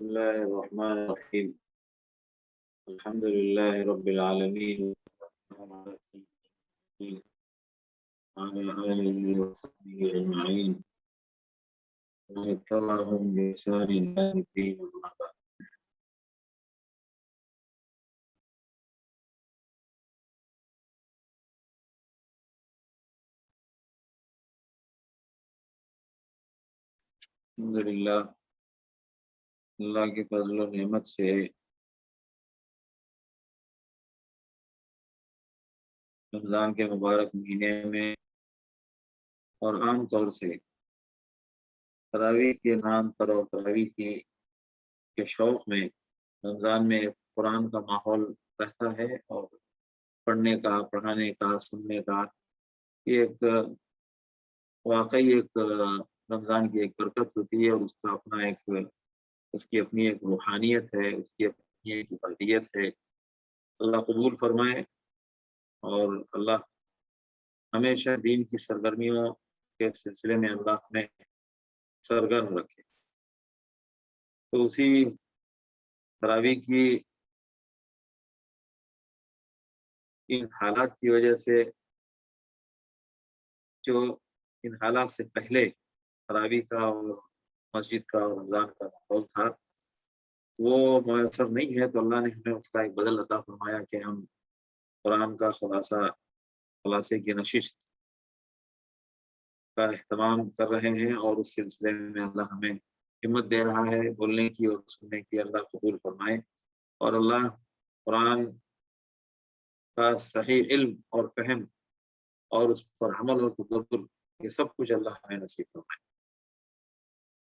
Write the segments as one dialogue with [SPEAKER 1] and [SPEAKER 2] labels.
[SPEAKER 1] بسم الله الرحمن الرحيم. الحمد لله رب العالمين وعلى آله وصحبه أجمعين ومن اتبعهم بإحسان إلى يوم الدين أما بعد. الحمدللہ اللہ کے فضل و نعمت سے رمضان کے مبارک مہینے میں اور عام طور سے تراویح کے نام پر اور تراویح کے شوق میں رمضان میں قرآن کا ماحول رہتا ہے اور پڑھنے کا، پڑھانے کا، سننے کا یہ ایک واقعی ایک رمضان کی ایک برکت ہوتی ہے، اور اس کا اپنا ایک اس کی اپنی ایک روحانیت ہے، اس کی اپنی ایک عبادیت ہے۔ اللہ قبول فرمائے اور اللہ ہمیشہ دین کی سرگرمیوں کے سلسلے میں اللہ ہمیں سرگرم رکھے۔ تو اسی تراویح کی ان حالات کی وجہ سے، جو ان حالات سے پہلے تراویح کا اور مسجد کا اور رمضان کا ماحول تھا وہ میسر نہیں ہے، تو اللہ نے ہمیں اس کا ایک بدل عطا فرمایا کہ ہم قرآن کا خلاصے کی نشست کا اہتمام کر رہے ہیں، اور اس سلسلے میں اللہ ہمیں ہمت دے رہا ہے بولنے کی اور سننے کی۔ اللہ قبول فرمائے، اور اللہ قرآن کا صحیح علم اور فہم اور اس پر عمل اور تدبر یہ سب کچھ اللہ ہمیں نصیب فرمائے۔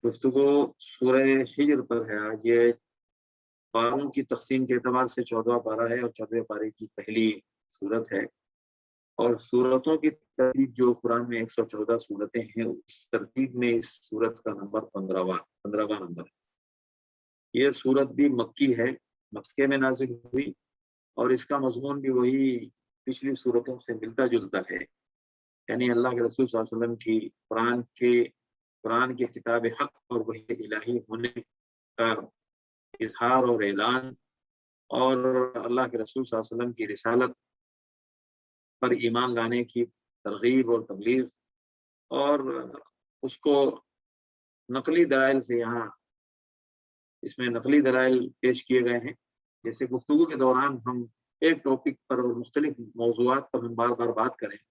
[SPEAKER 1] گفتگو سورہ ہجر پر ہے آج۔ یہ پاروں کی تقسیم کے اعتبار سے 14واں پارہ ہے اور 14ویں پارے کی پہلی صورت ہے، اور صورتوں کی ترتیب جو قرآن میں 114 صورتیں ہیں اس ترتیب میں اس صورت کا نمبر 15واں نمبر ہے۔ یہ صورت بھی مکی ہے، مکے میں نازل ہوئی، اور اس کا مضمون بھی وہی پچھلی صورتوں سے ملتا جلتا ہے، یعنی اللہ کے رسول صلی اللہ علیہ وسلم کی قرآن کی کتاب حق اور وحی الہی ہونے کا اظہار اور اعلان، اور اللہ کے رسول صلی اللہ علیہ وسلم کی رسالت پر ایمان لانے کی ترغیب اور تبلیغ، اور اس کو نقلی دلائل سے یہاں اس میں نقلی دلائل پیش کیے گئے ہیں۔ جیسے گفتگو کے دوران ہم ایک ٹاپک پر اور مختلف موضوعات پر ہم بار بار بات کریں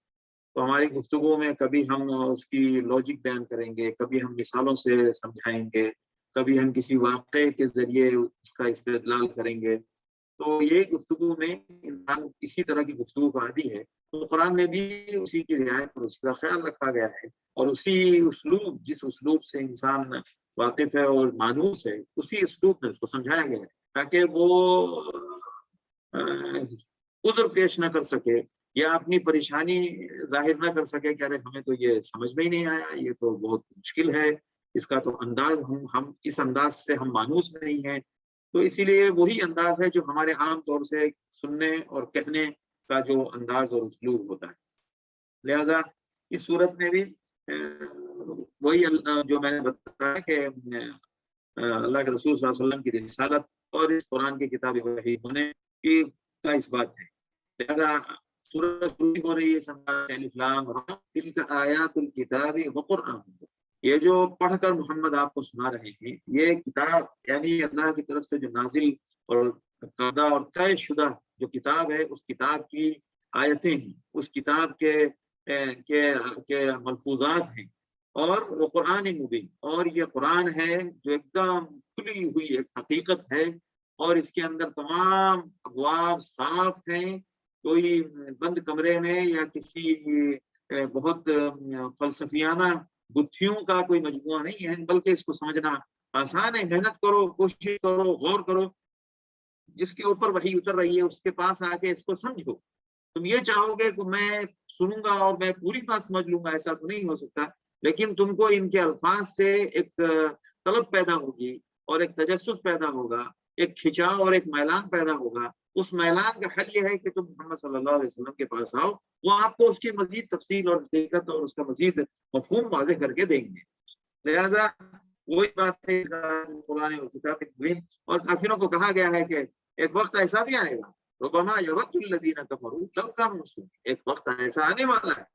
[SPEAKER 1] تو ہماری گفتگو میں کبھی ہم اس کی لاجک بیان کریں گے، کبھی ہم مثالوں سے سمجھائیں گے، کبھی ہم کسی واقعے کے ذریعے اس کا استدلال کریں گے۔ تو یہ گفتگو میں انسان اسی طرح کی گفتگو کا عادی ہے، تو قرآن میں بھی اسی کی رعایت اور اس کا خیال رکھا گیا ہے، اور اسی اسلوب جس اسلوب سے انسان واقف ہے اور مانوس ہے اسی اسلوب میں اس کو سمجھایا گیا ہے، تاکہ وہ عذر پیش نہ کر سکے یا اپنی پریشانی ظاہر نہ کر سکے کہ ارے ہمیں تو یہ سمجھ میں ہی نہیں آیا، یہ تو بہت مشکل ہے، اس کا تو انداز ہم اس انداز سے ہم مانوس نہیں ہیں۔ تو اسی لیے وہی انداز ہے جو ہمارے عام طور سے سننے اور کہنے کا جو انداز اور اسلوب ہوتا ہے۔ لہذا اس صورت میں بھی وہی جو میں نے بتایا کہ اللہ کے رسول صلی اللہ علیہ وسلم کی رسالت اور اس قرآن کی کتاب وحی ہونے کی کا اس بات ہے۔ لہذا سورۃ شروع ہو رہی ہے الف لام را تلک آیات الکتاب وقرآن، یہ جو پڑھ کر محمد آپ کو سنا رہے ہیں یہ کتاب یعنی اللہ کی طرف سے جو نازل اور کردہ اور طے شدہ جو کتاب ہے اس کتاب کی آیتیں ہیں، اس کتاب کے ملفوظات ہیں، اور وہ قرآن مبین، اور یہ قرآن ہے جو ایک دم کھلی ہوئی ایک حقیقت ہے، اور اس کے اندر تمام ابواب صاف ہیں، کوئی بند کمرے میں یا کسی بہت فلسفیانہ گتھیوں کا کوئی مجموعہ نہیں ہے، بلکہ اس کو سمجھنا آسان ہے۔ محنت کرو، کوشش کرو، غور کرو، جس کے اوپر وحی اتر رہی ہے اس کے پاس آ کے اس کو سمجھو۔ تم یہ چاہو گے کہ میں سنوں گا اور میں پوری بات سمجھ لوں گا، ایسا تو نہیں ہو سکتا، لیکن تم کو ان کے الفاظ سے ایک طلب پیدا ہوگی اور ایک تجسس پیدا ہوگا، ایک کھچاؤ اور ایک میلان پیدا ہوگا۔ اس میلان کا حل یہ ہے کہ تم محمد صلی اللہ علیہ وسلم کے پاس آؤ، وہ آپ کو اس کی مزید تفصیل اور حقیقت اور اس کا مزید مفہوم واضح کر کے دیں گے۔ لہذا وہی بات ہے قرآن اور کتاب مبین. اور کافروں کو کہا گیا ہے کہ ایک وقت ایسا بھی آئے گا ربما یود الذین کفروا لو کانوا مسلمین، ایک وقت ایسا آنے والا ہے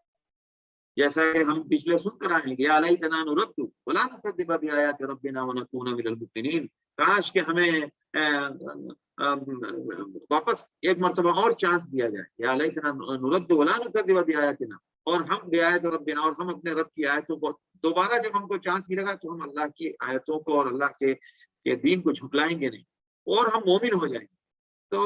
[SPEAKER 1] جیسا کہ ہم پچھلے سن کر آئے ہیں، یا لیتنا نرد ولا نکذب بآیات ربنا ونکون من المؤمنین، کاش کہ ہمیں واپس ایک مرتبہ اور چانس دیا جائے، یا لیتنا نرد ولا نکذب بآیاتنا، اور ہم بآیات ربنا، اور ہم اپنے رب کی آیتوں کو دوبارہ جب ہم کو چانس ملے گا تو ہم اللہ کی آیتوں کو اور اللہ کے دین کو جھٹلائیں گے نہیں، اور ہم مومن ہو جائیں گے. تو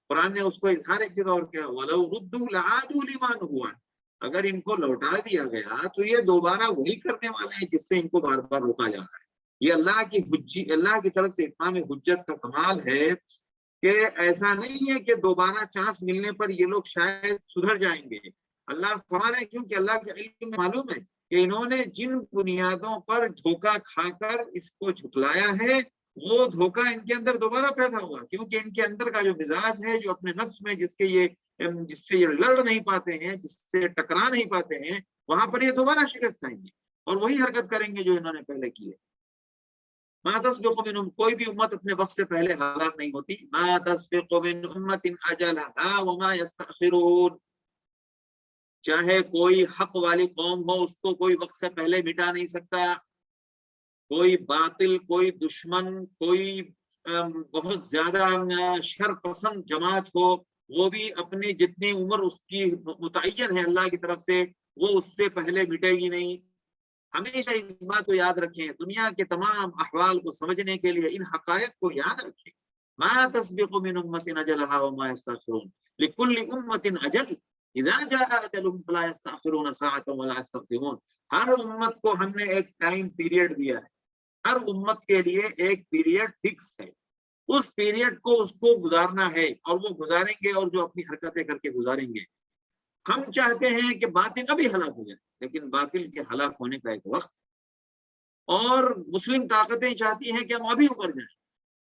[SPEAKER 1] قرآن نے اس کو اظہار کیا اور کیا وَلَوْ رُدُّوا لَعَادُوا لِمَا نُهُوا عَنْهُ، اگر ان کو لوٹا دیا گیا تو یہ دوبارہ وہی کرنے والے ہیں جس سے ان کو بار بار روکا جا رہا ہے. یہ اللہ کی طرف سے اتمام حجت کا کمال ہے کہ ایسا نہیں ہے کہ دوبارہ چانس ملنے پر یہ لوگ شاید سدھر جائیں گے. اللہ فرما رہے ہیں کیونکہ اللہ کے علم میں معلوم ہے کہ انہوں نے جن بنیادوں پر دھوکہ کھا کر اس کو جھٹلایا ہے وہ دھوکہ ان کے اندر دوبارہ پیدا ہوا، کیونکہ ان کے اندر کا جو مزاج ہے، جو اپنے نفس میں جس سے یہ لڑ نہیں پاتے ہیں، جس سے ٹکرا نہیں پاتے ہیں، وہاں پر یہ دوبارہ شکست کھائیں گے اور وہی حرکت کریں گے جو انہوں نے پہلے کی ہے. ما تسبق من کوئی بھی امت اپنے وقت سے پہلے ہلاک نہیں ہوتی. ما تسبق من امت اجلها وما يستأخرون، چاہے کوئی حق والی قوم ہو اس کو کوئی وقت سے پہلے مٹا نہیں سکتا. کوئی باطل، کوئی دشمن، کوئی بہت زیادہ شر پسند جماعت ہو، وہ بھی اپنی جتنی عمر اس کی متعین ہے اللہ کی طرف سے وہ اس سے پہلے مٹے گی نہیں. ہمیشہ اس بات کو یاد رکھیں، دنیا کے تمام احوال کو سمجھنے کے لیے ان حقائق کو یاد رکھیں. ما تسبق من امت اجلها وما يستأخرون لكل امت اجل اذا جاء اجلهم فلا يستأخرون ساعة ولا يستقدمون. ہر امت کو ہم نے ایک ٹائم پیریڈ دیا ہے، ہر امت کے لیے ایک پیریڈ فکس ہے، اس پیریڈ کو اس کو گزارنا ہے اور وہ گزاریں گے اور جو اپنی حرکتیں کر کے گزاریں گے. ہم چاہتے ہیں کہ باطل ابھی ہلاک ہو جائے، لیکن باطل کے ہلاک ہونے کا ایک وقت، اور مسلم طاقتیں چاہتی ہیں کہ ہم ابھی ابھر جائیں.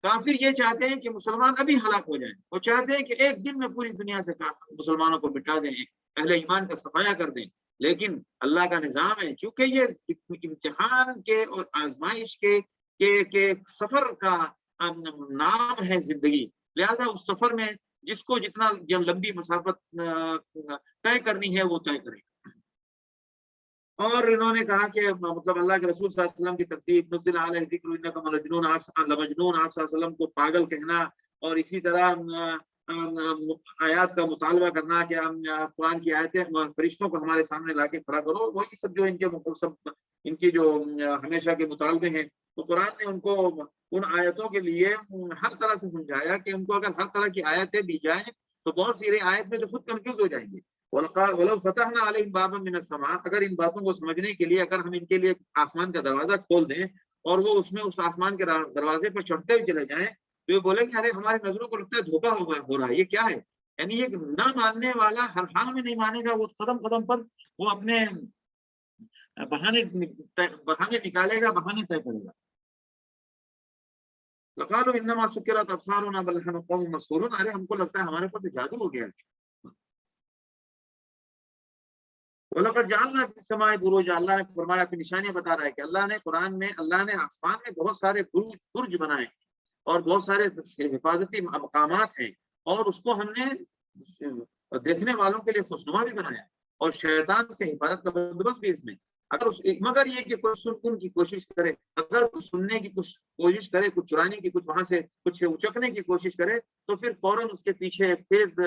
[SPEAKER 1] کافر یہ چاہتے ہیں کہ مسلمان ابھی ہلاک ہو جائیں، وہ چاہتے ہیں کہ ایک دن میں پوری دنیا سے مسلمانوں کو مٹا دیں، اہل ایمان کا صفایا کر دیں. لیکن اللہ کا نظام ہے، چونکہ یہ امتحان کے اور آزمائش کے سفر کا نام ہے زندگی، لہذا اس سفر میں جس کو جتنا لمبی مسافت طے کرنی ہے وہ طے کرے. اور انہوں نے کہا کہ مطلب اللہ کے رسول صلی اللہ علیہ وسلم کی تقسیم نزل علیہ ذکر انک لمجنون، آپ صلی اللہ علیہ وسلم کو پاگل کہنا، اور اسی طرح آیات کا مطالبہ کرنا کہ ہم قرآن کی آیتیں فرشتوں کو ہمارے سامنے لا کے کھڑا کرو، وہی سب جو ان کی جو ہمیشہ کے مطالبے ہیں. تو قرآن نے ان کو ان آیتوں کے لیے ہر طرح سے سمجھایا کہ ان کو اگر ہر طرح کی آیتیں دی جائیں تو بہت سی آیت میں تو خود کنفیوز ہو جائیں گے. وَلَوْ فَتَحْنَا عَلَيْهِمْ بَابًا مِنَ السَّمَاءِ، اگر ان باتوں کو سمجھنے کے لیے اگر ہم ان کے لیے آسمان کا دروازہ کھول دیں اور وہ اس میں اس آسمان کے دروازے پر چڑھتے ہوئے چلے جائیں تو یہ بولیں کہ ارے ہماری نظروں کو لگتا ہے دھوکہ ہو رہا ہے، یہ کیا ہے؟ یعنی یہ نہ ماننے والا ہر حال میں نہیں مانے گا، وہ قدم قدم پر وہ اپنے بہانے نکالے گا، بہانے طے کرے گا. لَقَالُوا إِنَّمَا سُكِّرَتْ أَبْصَارُنَا بَلْ نَحْنُ قَوْمٌ مَسْحُورُونَ، ارے ہم کو لگتا ہے ہمارے پر تو جادو ہو گیا ہے. وَلَقَدْ جَعَلْنَا فِي السَّمَاءِ بُرُوجًا، اللہ نے فرمایا کہ نشانیاں بتا رہا ہے کہ اللہ نے قرآن میں اللہ نے آسمان میں بہت سارے برج بنائے ہیں اور بہت سارے حفاظتی مقامات ہیں، اور اس کو ہم نے دیکھنے والوں کے لیے خوشنما بھی بنایا، اور شیطان سے حفاظت کا بندوبست بھی اس میں. مگر یہ کہ کوئی سننے کی کوشش کرے، اگر کوئی سننے کی کچھ کوشش کرے، کچھ چرانے کی، کچھ وہاں سے کچھ اچکنے کی کوشش کرے تو پھر فوراً اس کے پیچھے ایک تیز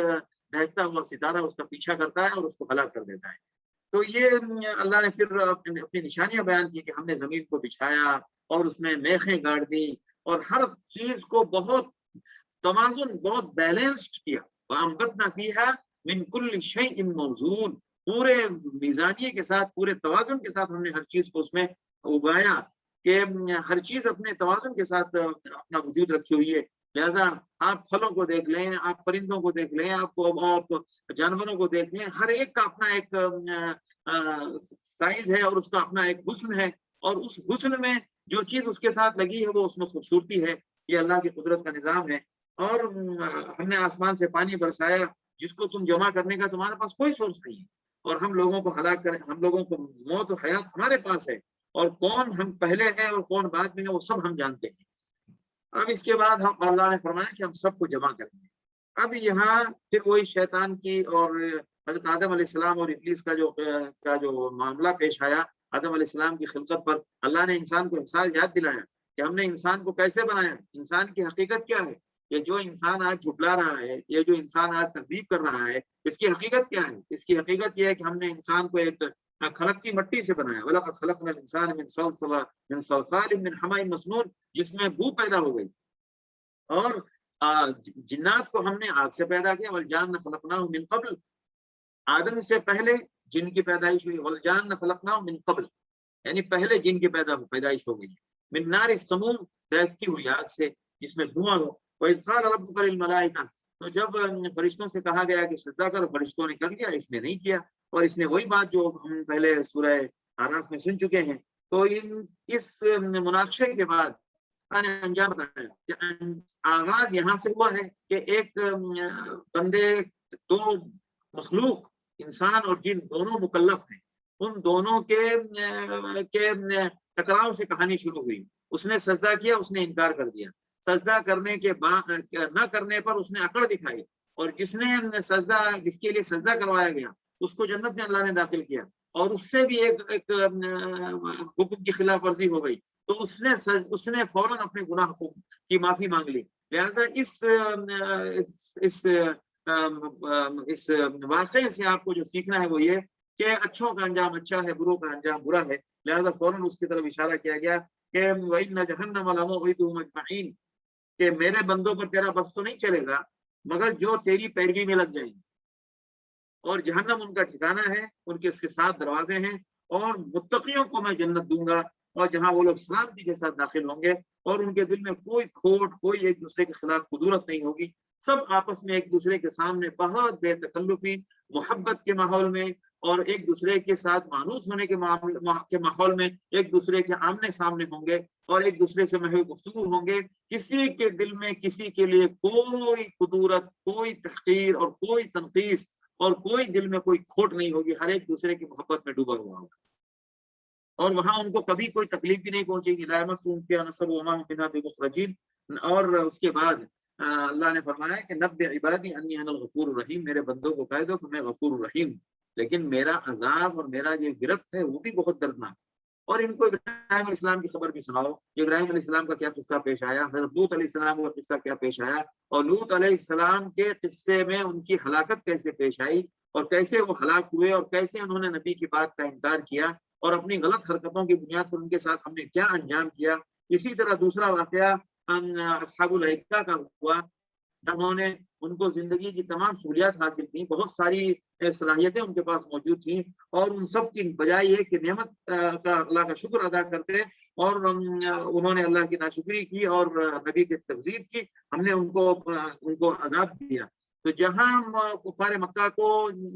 [SPEAKER 1] دہتا ہوا ستارہ اس کا پیچھا کرتا ہے اور اس کو ہلاک کر دیتا ہے. تو یہ اللہ نے پھر اپنی نشانیاں بیان کی کہ ہم نے زمین کو بچھایا اور اس میں میخیں گاڑ دی اور ہر چیز کو بہت توازن، بہت بیلنسڈ کیا. وَأَنبَتْنَا فِيهَا مِن كُلِّ شَيْءٍ مَوْزُونٍ، پورے میزانیے کے ساتھ، پورے توازن کے ساتھ ہم نے ہر چیز کو اس میں اگایا کہ ہر چیز اپنے توازن کے ساتھ اپنا وجود رکھی ہوئی ہے. لہذا آپ پھلوں کو دیکھ لیں، آپ پرندوں کو دیکھ لیں، آپ جانوروں کو دیکھ لیں، ہر ایک کا اپنا ایک سائز ہے اور اس کا اپنا ایک حسن ہے، اور اس حسن میں جو چیز اس کے ساتھ لگی ہے وہ اس میں خوبصورتی ہے. یہ اللہ کی قدرت کا نظام ہے. اور ہم نے آسمان سے پانی برسایا جس کو تم جمع کرنے کا تمہارے پاس کوئی سورس نہیں ہے، اور ہم لوگوں کو ہلاک کریں، ہم لوگوں کو موت و حیات ہمارے پاس ہے، اور کون ہم پہلے ہیں اور کون بعد میں ہے وہ سب ہم جانتے ہیں۔ اب اس کے بعد ہم اللہ نے فرمایا کہ ہم سب کو جمع کریں گے۔ اب یہاں پھر وہی شیطان کی اور حضرت آدم علیہ السلام اور ابلیس کا جو معاملہ پیش آیا آدم علیہ السلام کی خلقت پر، اللہ نے انسان کو احساس یاد دلایا کہ ہم نے انسان کو کیسے بنایا، انسان کی حقیقت کیا ہے۔ یہ جو انسان آج جھٹلا رہا ہے، یہ جو انسان آج تکذیب کر رہا ہے، اس کی حقیقت کیا ہے؟ اس کی حقیقت یہ ہے کہ ہم نے انسان کو ایک کھلکتی مٹی سے بنایا، وَلَقَدْ خَلَقْنَا الْإِنسَانَ مِنْ صَلْصَالٍ مِنْ حَمَإٍ مَسْنُونٍ، جس میں بو پیدا ہو گئی۔ اور جنات کو ہم نے آگ سے پیدا کیا، وَالْجَانَّ خَلَقْنَاهُ مِنْ قَبْلِ، آدم سے پہلے جن کی پیدائش ہوئی، وَالْجَانَّ خَلَقْنَاهُ مِنْ قَبْلِ، یعنی پہلے جن کی پیدائش ہو گئی، من نار السموم، دہتی ہوئی آگ سے جس میں دھواں ہو۔ وَإِذْ قَالَ رَبُّكَ لِلْمَلَائِكَةِ، تو جب فرشتوں سے کہا گیا کہ سجدہ کرو، فرشتوں نے کر لیا، اس نے نہیں کیا، اور اس نے وہی بات جو ہم پہلے سورہ آراف میں سن چکے ہیں۔ تو اس مناقشے کے بعد نے انجام بتایا کہ آغاز یہاں سے ہوا ہے کہ ایک بندے، دو مخلوق انسان اور جن دونوں مکلف ہیں، ان دونوں کے ٹکراؤ سے کہانی شروع ہوئی۔ اس نے سجدہ کیا، اس نے انکار کر دیا، سجدہ کرنے کے بعد نہ کرنے پر اس نے اکڑ دکھائی، اور جس کے لیے سجدہ کروایا گیا اس کو جنت میں اللہ نے داخل کیا، اور اس سے بھی ایک حکم کی خلاف ورزی ہو گئی، تو اس نے فوراً اپنے گناہ کی معافی مانگ لی۔ لہذا اس واقعے سے آپ کو جو سیکھنا ہے وہ یہ کہ اچھوں کا انجام اچھا ہے، بروں کا انجام برا ہے۔ لہذا فوراً اس کی طرف اشارہ کیا گیا کہ وَإِنَّ جَهَنَّمَ لَمَوْعِدُهُمْ أَجْمَعِينَ، کہ میرے بندوں پر تیرا بس تو نہیں چلے گا مگر جو تیری پیروی میں لگ جائیں گے، اور جہنم ان کا ٹھکانہ ہے، ان کے اس کے 7 دروازے ہیں، اور متقیوں کو میں جنت دوں گا، اور جہاں وہ لوگ سلامتی کے ساتھ داخل ہوں گے، اور ان کے دل میں کوئی کھوٹ، کوئی ایک دوسرے کے خلاف قدورت نہیں ہوگی، سب آپس میں ایک دوسرے کے سامنے بہت بے تکلفی محبت کے ماحول میں اور ایک دوسرے کے ساتھ مانوس ہونے کے ماحول میں ایک دوسرے کے آمنے سامنے ہوں گے، اور ایک دوسرے سے محو گفتگو ہوں گے۔ کسی کے دل میں کسی کے لیے کوئی قدورت، کوئی تحقیر اور کوئی تنقیص اور کوئی دل میں کوئی کھوٹ نہیں ہوگی، ہر ایک دوسرے کی محبت میں ڈوبا ہوا ہوگا، اور وہاں ان کو کبھی کوئی تکلیف بھی نہیں پہنچے گی۔ لا یمسهم فیہا نصب وما هم منها بمخرجین۔ اور اس کے بعد اللہ نے فرمایا کہ نبئ عبادی انی انا الغفور الرحیم، میرے بندوں کو کہہ دو کہ میں غفور الرحیم، لیکن میرا عذاب اور میرا جو گرفت ہے وہ بھی بہت دردناک۔ اور ان کو ابراہیم علیہ السلام کی خبر بھی سناؤ، ابراہیم علیہ السلام کا کیا قصہ پیش آیا، حضرت لوط علیہ السلام کا قصہ کیا پیش آیا، اور لوط علیہ السلام کے قصے میں ان کی ہلاکت کیسے پیش آئی، اور کیسے وہ ہلاک ہوئے، اور کیسے انہوں نے نبی کی بات کا انکار کیا، اور اپنی غلط حرکتوں کی بنیاد پر ان کے ساتھ ہم نے کیا انجام کیا۔ اسی طرح دوسرا واقعہ اصحاب الایکہ کا ہوا، انہوں نے ان کو زندگی کی تمام سہولیات حاصل تھیں، بہت ساری صلاحیتیں ان کے پاس موجود تھیں، اور ان سب کی بجائے یہ کہ نعمت کا اللہ کا شکر ادا کرتے، اور انہوں نے اللہ کی ناشکری کی اور نبی کی تکذیب کی، ہم نے ان کو عذاب دیا۔ تو جہاں کفار مکہ کو،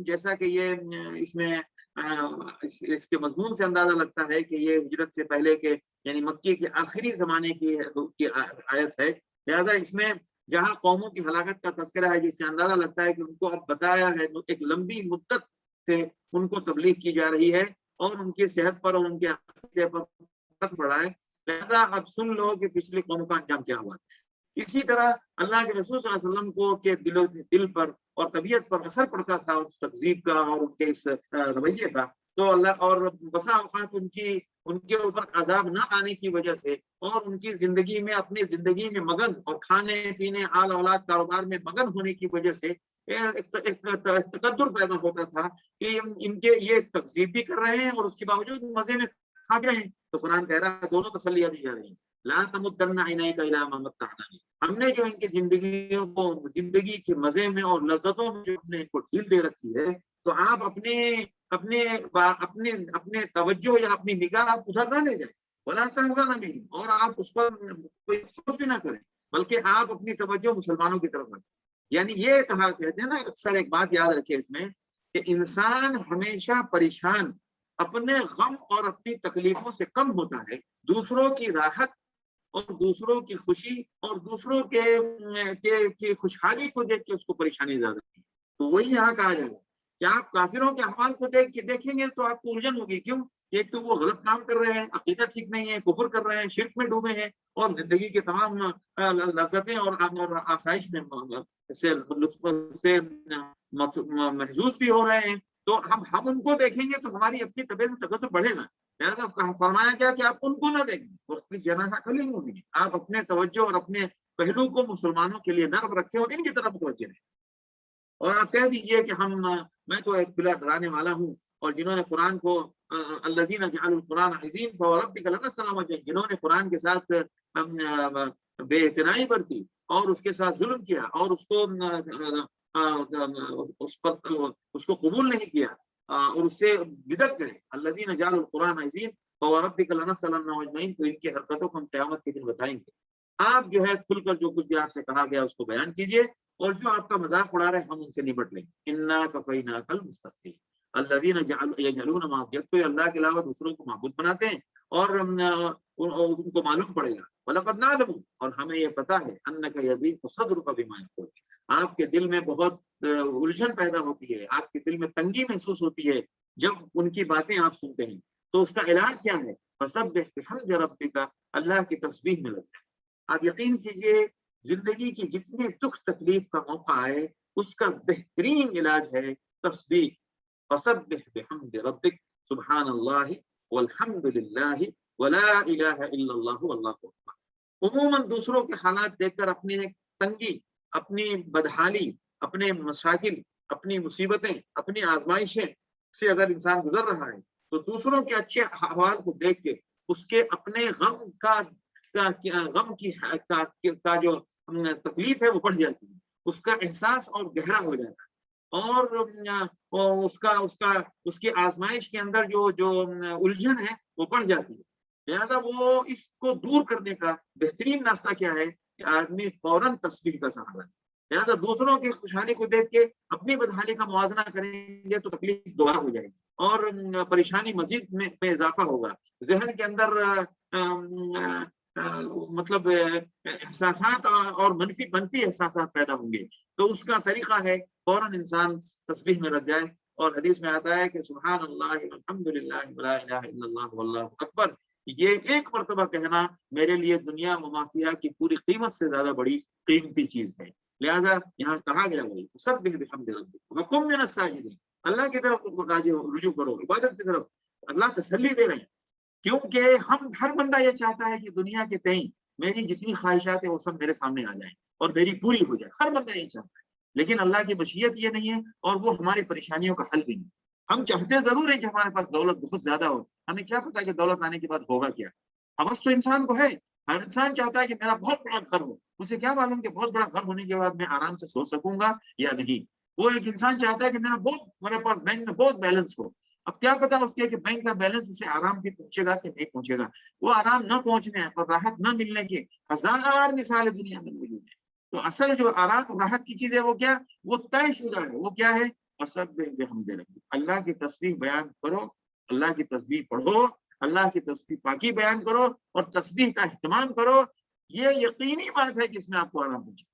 [SPEAKER 1] جیسا کہ یہ اس میں اس کے مضمون سے اندازہ لگتا ہے کہ یہ ہجرت سے پہلے کے یعنی مکی کے آخری زمانے کی آیت ہے، لہذا اس میں جہاں قوموں کی ہلاکت کا تذکرہ ہے، جس سے اندازہ لگتا ہے کہ ان کو اب بتایا ہے، ایک لمبی مدت سے ان کو تبلیغ کی جا رہی ہے اور ان کی صحت پر اور ان کے عقیدے پر فرق پڑا ہے، لہذا اب سن لو کہ پچھلی قوموں کا انجام کیا ہوا۔ اسی طرح اللہ کے رسول صلی اللہ علیہ وسلم کو کے دل پر اور طبیعت پر اثر پڑتا تھا اس تکذیب کا اور ان کے اس رویے کا، تو اللہ اور بسا اوقات ان کے اوپر عذاب نہ آنے کی وجہ سے اور ان کی زندگی میں اپنی زندگی میں مگن اور کھانے پینے آل اولاد کاروبار میں مگن ہونے کی وجہ سے ایک تقدر پیدا ہوتا تھا کہ ان کے یہ تکذیب بھی کر رہے ہیں اور اس کے باوجود مزے میں کھا رہے ہیں۔ تو قرآن کہہ رہا ہے دونوں تسلیاں دی جا رہی ہیں، لا تمدن عینیک الی ما متعنا بہ، ہم نے جو ان کی زندگیوں کو زندگی کے مزے میں اور لذتوں میں جو ہم نے ان کو ڈھیل دے رکھی ہے، تو آپ اپنے توجہ یا اپنی نگاہ آپ ادھر نہ لے جائیں، ولا تحزن بہم، اور آپ اس پر کوئی افسوس بھی نہ کریں، بلکہ آپ اپنی توجہ مسلمانوں کی طرف رکھیں۔ یعنی یہ کہا کہتے ہیں نا، اکثر ایک بات یاد رکھے اس میں کہ انسان ہمیشہ پریشان اپنے غم اور اپنی تکلیفوں سے کم ہوتا ہے، دوسروں کی راحت اور دوسروں کی خوشی اور دوسروں کے خوشحالی کو دیکھ کے اس کو پریشانی زیادہ ہے۔ تو وہی یہاں کہا جائے کہ آپ کافروں کے احوال کو دیکھیں گے تو آپ کو الجھن ہوگی، کیوں کہ ایک تو وہ غلط کام کر رہے ہیں، عقیدہ ٹھیک نہیں ہے، کفر کر رہے ہیں، شرک میں ڈوبے ہیں، اور زندگی کے تمام لذتیں اور آسائش میں سے لطف سے محظوظ بھی ہو رہے ہیں. تو ہم ان کو دیکھیں گے تو ہماری اپنی طبیعت میں تکدر بڑھے گا. لہٰذا فرمایا گیا کہ آپ ان کو نہ دیکھیں، وقت کی جناح کھلی ہوگی. آپ اپنے توجہ اور اپنے پہلو کو مسلمانوں کے لیے نرم رکھیں اور ان کی طرف متوجہ رہیں. اور آپ کہہ دیجئے کہ میں تو ایک کھلا ڈرانے والا ہوں، اور جنہوں نے قرآن کو الذین جعلوا القرآن عظیم فوربک لنسألنهم، جنہوں نے قرآن کے ساتھ بے اعتنائی برتی اور اس کے ساتھ ظلم کیا اور اس کو قبول نہیں کیا اور اس سے بدعت گئے، الذین جعلوا القرآن عظیم فوربک لنسألنهم اجمعین، تو ان کی حرکتوں کو ہم قیامت کے دن بتائیں گے. آپ جو ہے کھل کر جو کچھ بھی آپ سے کہا گیا اس کو بیان کیجئے، اور جو آپ کا مذاق اڑا رہے ہیں ہم ان سے نبٹ لیں گے. انا کفیناک المستہزئین الذین یجعلون مع اللہ، تو اللہ کے علاوہ دوسروں کو معبود بناتے ہیں اور ان کو معلوم پڑے گا. وَلَقَدْ نَعْلَمُ، اور ہمیں یہ پتا ہے، أَنَّكَ يَضِيقُ صَدْرُكَ بِمَا يَقُولُونَ، آپ کے دل میں بہت الجھن پیدا ہوتی ہے، آپ کے دل میں تنگی محسوس ہوتی ہے جب ان کی باتیں آپ سنتے ہیں. تو اس کا علاج کیا ہے؟ فَسَبِّحْ بِحَمْدِ رَبِّكَ، اللہ کی تسبیح میں لگ جائیں. آپ یقین کیجئے زندگی کی جتنے دکھ تکلیف کا موقع آئے اس کا بہترین علاج ہے تسبیح. فَسَبِّحْ بِحَمْدِ رَبِّكَ سبحان اللہ والحمد للہ ولا الہ الا اللہ واللہ اکبر. عموماً دوسروں کے حالات دیکھ کر اپنی تنگی، اپنی بدحالی، اپنے مشاکل، اپنی مصیبتیں، اپنی آزمائشیں سے اگر انسان گزر رہا ہے تو دوسروں کے اچھے احوال کو دیکھ کے اس کے اپنے غم کا جو تکلیف ہے وہ بڑھ جاتی ہے، اس کا احساس اور گہرا ہو جاتا ہے، اور اس کی آزمائش کے اندر جو الجھن ہے وہ بڑھ جاتی ہے. لہذا وہ اس کو دور کرنے کا بہترین راستہ کیا ہے کہ آدمی فوراً تسبیح کا سہارا ہے. لہذا دوسروں کی خوشحالی کو دیکھ کے اپنی بدحالی کا موازنہ کریں گے تو تکلیف دوبارہ ہو جائے گی اور پریشانی مزید میں اضافہ ہوگا. ذہن کے اندر مطلب احساسات اور منفی احساسات پیدا ہوں گے. تو اس کا طریقہ ہے فوراً انسان تسبیح میں لگ جائے. اور حدیث میں آتا ہے کہ سبحان اللہ والحمد للہ ولا الہ الا اللہ واللہ اکبر، یہ ایک مرتبہ کہنا میرے لیے دنیا و ما فیہا کی پوری قیمت سے زیادہ بڑی قیمتی چیز ہے. لہذا یہاں کہا گیا وہی سبح بحمد ربک وکن من الساجدین، اللہ کی طرف رجوع کرو، عبادت کی طرف. اللہ تسلی دے رہے ہیں کیونکہ ہر بندہ یہ چاہتا ہے کہ دنیا کے تئیں میری جتنی خواہشات ہیں وہ سب میرے سامنے آ جائیں اور میری پوری ہو جائے. ہر بندہ یہ چاہتا ہے، لیکن اللہ کی مشیت یہ نہیں ہے اور وہ ہماری پریشانیوں کا حل بھی نہیں. ہم چاہتے ضرور ہیں کہ ہمارے پاس دولت بہت زیادہ ہو، ہمیں کیا پتا کہ دولت آنے کے بعد ہوگا کیا. ہوس تو انسان کو ہے، ہر انسان چاہتا ہے کہ میرا بہت بڑا گھر ہو. اسے کیا معلوم کہ بہت بڑا گھر ہونے کے بعد میں آرام سے سو سکوں گا یا نہیں. وہ ایک انسان چاہتا ہے کہ میرے پاس بینک میں بہت بیلنس ہو. اب کیا پتا اس کے کہ بینک کا بیلنس اسے آرام بھی پہنچے گا کہ نہیں پہنچے گا. وہ آرام نہ پہنچنے اور راحت نہ ملنے کی ہزار مثالیں دنیا میں موجود ہیں. تو اصل جو آرام اور راحت کی چیز ہے وہ کیا؟ وہ طے شدہ ہے. وہ کیا ہے؟ فسبح بحمد ربک، اللہ کی تسبیح بیان کرو، اللہ کی تسبیح پڑھو، اللہ کی تسبیح پاکی بیان کرو اور تسبیح کا اہتمام کرو. یہ یقینی بات ہے کہ اس میں آپ کو آرام پہنچے.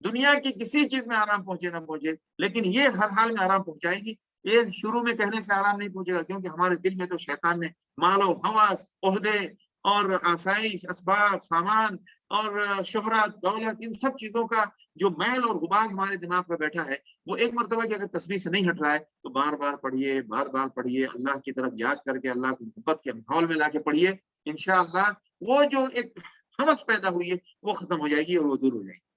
[SPEAKER 1] دنیا کی کسی چیز میں آرام پہنچے نہ پہنچے لیکن یہ ہر حال میں آرام پہنچائے گی. یہ شروع میں کہنے سے آرام نہیں پہنچے گا کیونکہ ہمارے دل میں تو شیطان نے مال و حواس، عہدے اور آسائش، اسباب، سامان اور شہرت، دولت، ان سب چیزوں کا جو میل اور غبار ہمارے دماغ پہ بیٹھا ہے وہ ایک مرتبہ کی اگر تسبیح سے نہیں ہٹ رہا ہے تو بار بار پڑھیے، بار بار پڑھیے، اللہ کی طرف یاد کر کے اللہ کی محبت کے ماحول میں لا کے پڑھیے. انشاءاللہ وہ جو ایک حوث پیدا ہوئی ہے وہ ختم ہو جائے گی اور وہ دور ہو جائے گی.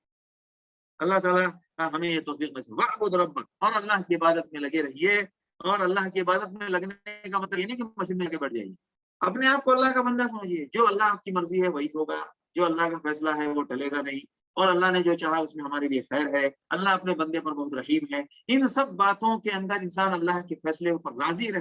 [SPEAKER 1] اللہ تعالیٰ ہمیں یہ توفیق نصیب. وَاعْبُدْ رَبَّكَ، اور اللہ کی عبادت میں لگے رہیے. اور اللہ کی عبادت میں لگنے کا مطلب یہ نہیں کہ مسجد میں آگے بڑھ جائیے. اپنے آپ کو اللہ کا بندہ سمجھیے. جو اللہ آپ کی مرضی ہے وہی ہوگا، جو اللہ کا فیصلہ ہے وہ ٹلے گا نہیں، اور اللہ نے جو چاہا اس میں ہمارے لیے خیر ہے. اللہ اپنے بندے پر بہت رحیم ہے. ان سب باتوں کے اندر انسان اللہ کے فیصلے پر راضی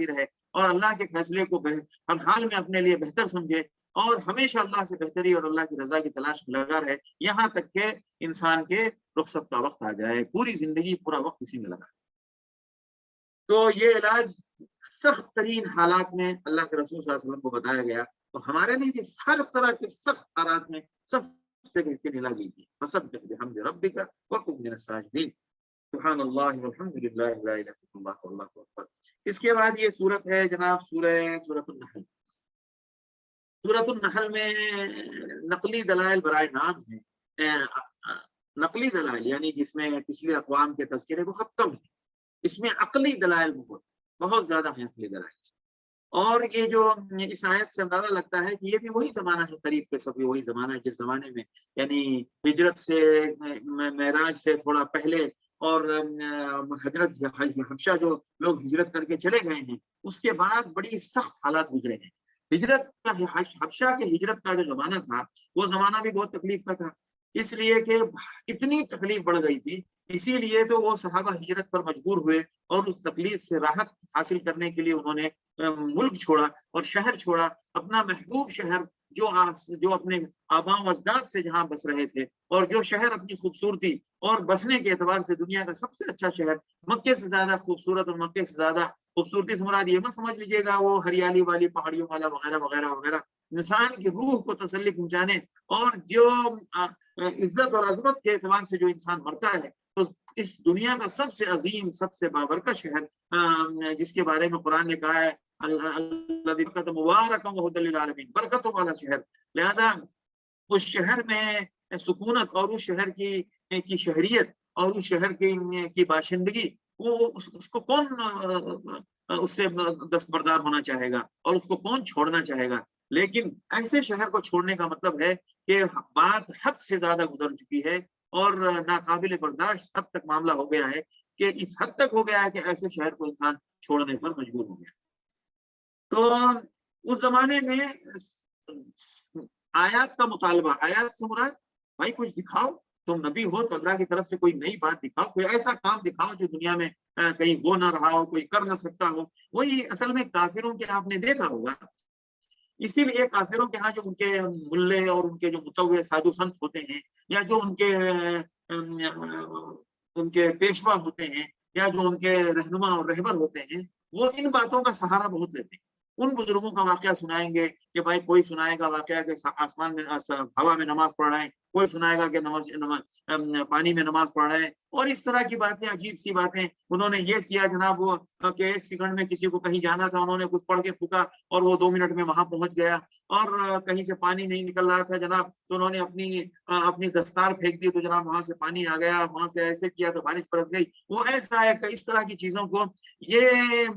[SPEAKER 1] رہے اور اللہ کے فیصلے کو ہر حال میں اپنے لیے بہتر سمجھے اور ہمیشہ اللہ سے بہتری اور اللہ کی رضا کی تلاش میں لگا رہے، یہاں تک کہ انسان کے رخصت کا وقت آ جائے. پوری زندگی پورا وقت اسی میں لگا. تو یہ علاج سخت ترین حالات میں اللہ کے رسول صلی اللہ علیہ وسلم کو بتایا گیا. تو ہمارے لیے ہر طرح کے سخت حالات میں سب سے بہترین علاج یہ ہے فسبح بحمد ربک وکن من الساجدین. سبحان اللہ والحمد للہ لا الہ الا اللہ واللہ اکبر۔ اس کے بعد یہ سورت ہے جناب سورۃ النحل۔ سورۃ النحل میں نقلی دلائل برائے نام ہے، نقلی دلائل یعنی جس میں پچھلے اقوام کے تذکرے بہت کم ہے، اس میں عقلی دلائل بہت زیادہ ہیں عقلی دلائل۔ اور یہ جو اس آیت سے اندازہ لگتا ہے کہ یہ بھی وہی زمانہ ہے، قریب کے سب وہی زمانہ ہے جس زمانے میں یعنی ہجرت سے معراج سے تھوڑا پہلے اور حضرت حبشہ جو لوگ ہجرت کر کے چلے گئے ہیں اس کے بعد بڑی سخت حالات گزرے ہیں۔ ہجرت کا حبشہ کے ہجرت کا جو زمانہ تھا وہ زمانہ بھی بہت تکلیف کا تھا، اس لیے کہ اتنی تکلیف بڑھ گئی تھی، اسی لیے تو وہ صحابہ ہجرت پر مجبور ہوئے اور اس تکلیف سے راحت حاصل کرنے کے لیے انہوں نے ملک چھوڑا اور شہر چھوڑا، اپنا محبوب شہر جو اپنے آباء و اجداد سے جہاں بس رہے تھے، اور جو شہر اپنی خوبصورتی اور بسنے کے اعتبار سے دنیا کا سب سے اچھا شہر، مکے سے زیادہ خوبصورت اور مکے سے زیادہ خوبصورتی سے مراد یہ مت سمجھ لیجیے گا وہ ہریالی والی پہاڑیوں والا وغیرہ وغیرہ وغیرہ، انسان کی روح کو تسلی پہنچانے اور جو عزت اور عظمت کے اعتبار سے جو انسان مرتا ہے، تو اس دنیا کا سب سے عظیم سب سے بابرکت شہر جس کے بارے میں قرآن نے کہا ہے برکتوں والا شہر، لہذا اس شہر میں سکونت اور اس شہر کی شہریت اور اس شہر کی باشندگی وہ اس کو کون اس سے دستبردار ہونا چاہے گا اور اس کو کون چھوڑنا چاہے گا؟ لیکن ایسے شہر کو چھوڑنے کا مطلب ہے کہ بات حد سے زیادہ گزر چکی ہے اور ناقابل برداشت حد تک معاملہ ہو گیا ہے کہ اس حد تک ہو گیا ہے کہ ایسے شہر کو انسان چھوڑنے پر مجبور ہو گیا۔ تو اس زمانے میں آیات کا مطالبہ، آیات سے مراد بھائی کچھ دکھاؤ، تم نبی ہو تو اللہ کی طرف سے کوئی نئی بات دکھاؤ، کوئی ایسا کام دکھاؤ جو دنیا میں کہیں ہو نہ رہا ہو، کوئی کر نہ سکتا ہو۔ وہی اصل میں کافروں کے آپ نے دیکھا ہوگا، اسی لیے کافروں کے ہاں جو ان کے ملے اور ان کے جو متوع سادھو سنت ہوتے ہیں یا جو ان کے پیشوا ہوتے ہیں یا جو ان کے رہنما اور رہبر ہوتے ہیں، وہ ان باتوں کا سہارا بہت لیتے ہیں۔ ان بزرگوں کا واقعہ سنائیں گے کہ بھائی کوئی سنائے گا واقعہ کہ آسمان میں ہوا میں نماز پڑھ رہے ہیں، کوئی سنائے گا کہ پانی میں نماز پڑھ رہے ہیں، اور اس طرح کی باتیں، عجیب سی باتیں۔ انہوں نے یہ کیا جناب وہ کہ 1 سیکنڈ میں کسی کو کہیں جانا تھا، انہوں نے کچھ پڑھ کے پھونکا اور وہ 2 منٹ میں وہاں پہنچ گیا، اور کہیں سے پانی نہیں نکل رہا تھا جناب تو انہوں نے اپنی دستار پھینک دی تو جناب وہاں سے پانی آ گیا، وہاں سے ایسے کیا تو بارش برس گئی۔ وہ ایسا ہے کہ اس طرح کی چیزوں کو یہ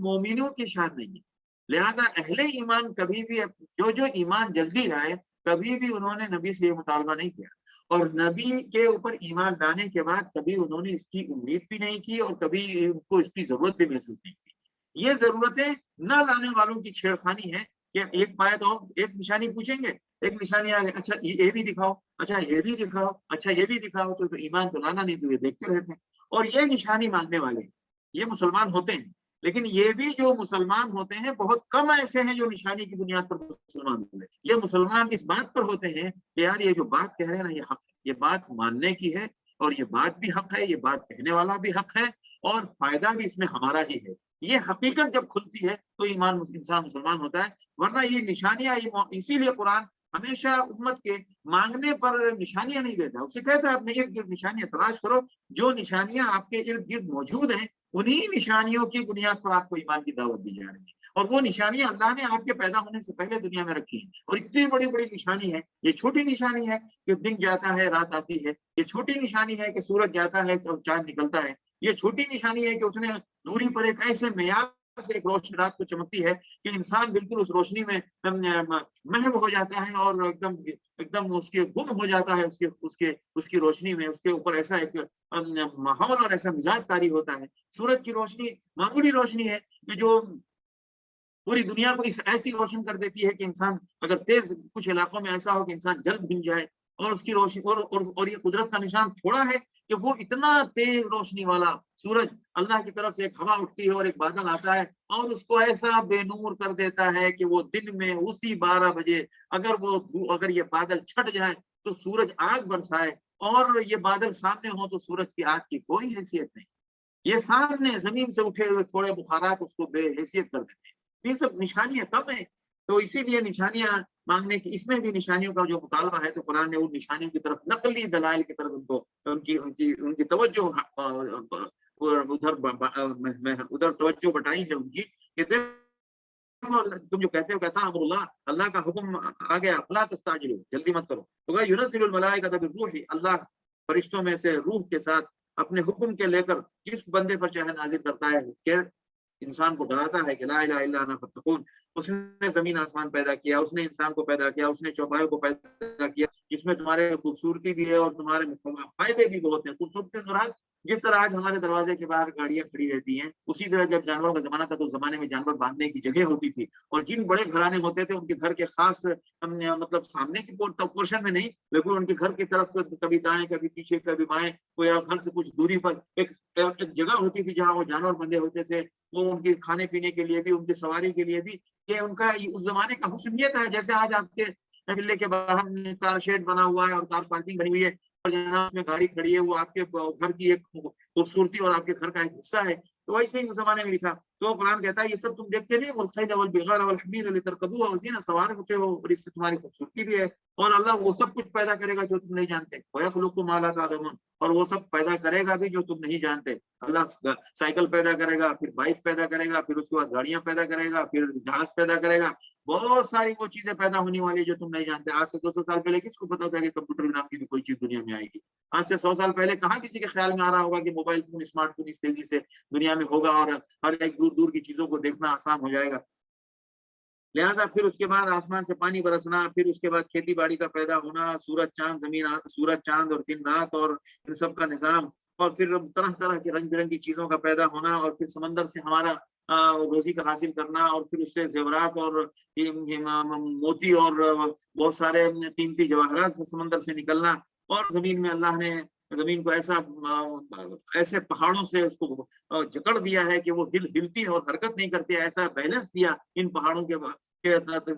[SPEAKER 1] مومنوں کی شان نہیں ہے۔ لہٰذا اہل ایمان کبھی بھی جو ایمان جلدی لائے کبھی بھی انہوں نے نبی سے یہ مطالبہ نہیں کیا، اور نبی کے اوپر ایمان لانے کے بعد کبھی انہوں نے اس کی امید بھی نہیں کی اور کبھی ان کو اس کی ضرورت بھی محسوس نہیں کی۔ یہ ضرورتیں نہ لانے والوں کی چھیڑخانی ہے کہ ایک بات اور ایک نشانی پوچھیں گے، ایک نشانی آ گئی، اچھا یہ بھی دکھاؤ، اچھا یہ بھی دکھاؤ، اچھا یہ بھی دکھاؤ، تو ایمان تو لانا نہیں، تو یہ دیکھتے رہتے ہیں۔ اور یہ نشانی مانگنے والے یہ مسلمان ہوتے ہیں، لیکن یہ بھی جو مسلمان ہوتے ہیں بہت کم ایسے ہیں جو نشانی کی بنیاد پر مسلمان ہوتے ہیں۔ یہ مسلمان اس بات پر ہوتے ہیں کہ یار یہ جو بات کہہ رہے ہیں نا یہ حق ہے، یہ بات ماننے کی ہے، اور یہ بات بھی حق ہے، یہ بات کہنے والا بھی حق ہے، اور فائدہ بھی اس میں ہمارا ہی ہے۔ یہ حقیقت جب کھلتی ہے تو انسان مسلمان ہوتا ہے، ورنہ یہ نشانیاں، اسی لیے قرآن ہمیشہ امت کے مانگنے پر نشانیاں نہیں دیتا، اسے کہتا ہے اپنے ارد گرد نشانیاں تلاش کرو، جو نشانیاں آپ کے ارد گرد موجود ہیں انہی نشانیوں کی بنیاد پر آپ کو ایمان کی دعوت دی جا رہی ہے، اور وہ نشانیاں اللہ نے آپ کے پیدا ہونے سے پہلے دنیا میں رکھی ہیں، اور اتنی بڑی بڑی نشانی ہے۔ یہ چھوٹی نشانی ہے کہ دن جاتا ہے رات آتی ہے، یہ چھوٹی نشانی ہے کہ سورج جاتا ہے اور چاند نکلتا ہے، یہ چھوٹی نشانی ہے کہ اتنے دوری پر ایک ایسے معیار سے ایک روشنی رات کو چمکتی ہے کہ انسان بالکل اس روشنی میں محو ہو جاتا ہے اور ایک دم اس کے گم ہو جاتا ہے اس کی روشنی میں، اس کے اوپر ایسا ایک ماحول اور ایسا مزاج طاری ہوتا ہے۔ سورج کی روشنی معمولی روشنی ہے کہ جو پوری دنیا کو ایسی روشن کر دیتی ہے کہ انسان اگر تیز کچھ علاقوں میں ایسا ہو کہ انسان جلد بھن جائے، اور اس کی روشنی اور یہ قدرت کا نشان تھوڑا ہے کہ وہ اتنا تیز روشنی والا سورج اللہ کی طرف سے ایک ہوا اٹھتی ہے اور ایک بادل آتا ہے اور اس کو ایسا بے نور کر دیتا ہے کہ وہ دن میں اسی 12 بجے اگر یہ بادل چھٹ جائے تو سورج آگ برسائے، اور یہ بادل سامنے ہو تو سورج کی آگ کی کوئی حیثیت نہیں، یہ سامنے زمین سے اٹھے ہوئے تھوڑے بخارات اس کو بے حیثیت کر دیتے ہیں۔ یہ سب نشانیاں کم ہیں، تو اسی لیے نشانیاں مانگنے کی، اس میں بھی نشانیوں کا جو مطالبہ ہے تو قرآن نے ان نشانیوں کی طرف، نقلی دلائل کی طرف ان کی توجہ ادھر توجہ بٹائی ہے ان کی کہ تم جو کہتے ہو کہتا اللہ اللہ کا حکم آ گیا، فلا تستعجلوا، جلدی مت کرو، تو ينزل الملائکۃ بالروح، اللہ فرشتوں میں سے روح کے ساتھ اپنے حکم کے لے کر جس بندے پر چاہے نازل کرتا ہے، کہ انسان کو ڈراتا ہے کہ لا الہ الا انا فاتقون۔ اس نے زمین آسمان پیدا کیا، اس نے انسان کو پیدا کیا، اس نے چوپایوں کو پیدا کیا، جس میں تمہارے خوبصورتی بھی ہے اور تمہارے فائدے بھی بہت ہیں۔ خوبصورتی مراد جس طرح آج ہمارے دروازے کے باہر گاڑیاں کھڑی رہتی ہیں، اسی طرح جب جانوروں کا زمانہ تھا تو اس زمانے میں جانور باندھنے کی جگہ ہوتی تھی، اور جن بڑے گھرانے ہوتے تھے ان کے گھر کے خاص مطلب سامنے کی پورشن میں نہیں، لیکن ان کے گھر کی طرف کبھی دائیں کبھی پیچھے کبھی بائیں، کوئی گھر سے کچھ دوری پر ایک جگہ ہوتی تھی جہاں وہ جانور بندے ہوتے تھے، وہ ان کے کھانے پینے کے لیے بھی، ان کی سواری کے لیے بھی، کہ ان کا اس زمانے کا حسن یہ تھا۔ جیسے آج آپ کے قلعے کے باہر کار شیڈ بنا ہوا ہے اور کار پارکنگ بنی ہوئی ہے اور جناب میں گاڑی کھڑی ہے، وہ آپ کے گھر کی ایک خوبصورتی اور آپ کے گھر کا ایک حصہ ہے، تو ویسے ہی اس زمانے میں لکھا۔ تو قرآن کہتا ہے یہ سب تم دیکھتے نہیں، والخیل والبغال والحمیر لترکبوها وزینہ، سوار ہوتے ہو اور اس سے تمہاری خوبصورتی بھی ہے، اور اللہ وہ سب کچھ پیدا کرے گا جو تم نہیں جانتے، ویخلق ما لا تعلمون، اور وہ سب پیدا کرے گا بھی جو تم نہیں جانتے۔ اللہ سائیکل پیدا کرے گا، پھر بائک پیدا کرے گا، پھر اس کے بعد گاڑیاں پیدا کرے گا، پھر جہاز پیدا کرے گا، بہت ساری وہ چیزیں پیدا ہونے والی جو تم نہیں جانتے۔ آج سے 200 سال پہلے کس کو پتا تھا کہ کمپیوٹر نام کی بھی کوئی چیز دنیا میں آئے گی؟ آج سے 100 سال پہلے کہاں کسی کے خیال میں آ رہا ہوگا کہ موبائل فون، اسمارٹ فون اس تیزی سے دنیا میں ہوگا اور ہر ایک دور دور کی چیزوں کو دیکھنا آسان ہو جائے گا۔ لہٰذا پھر اس کے بعد آسمان سے پانی برسنا، پھر اس کے بعد کھیتی باڑی کا پیدا ہونا، سورج چاند زمین، سورج چاند اور دن رات اور ان سب کا نظام، اور پھر طرح طرح کی رنگ برنگی چیزوں کا پیدا ہونا، اور پھر سمندر سے ہمارا روزی کا حاصل کرنا، اور پھر اس سے زیورات اور موتی اور بہت سارے قیمتی جواہرات سے سمندر سے نکلنا، اور زمین میں اللہ نے زمین کو ایسے پہاڑوں سے اس کو جکڑ دیا ہے کہ وہ ہلتی اور حرکت نہیں کرتی، ایسا بیلنس دیا ان پہاڑوں کے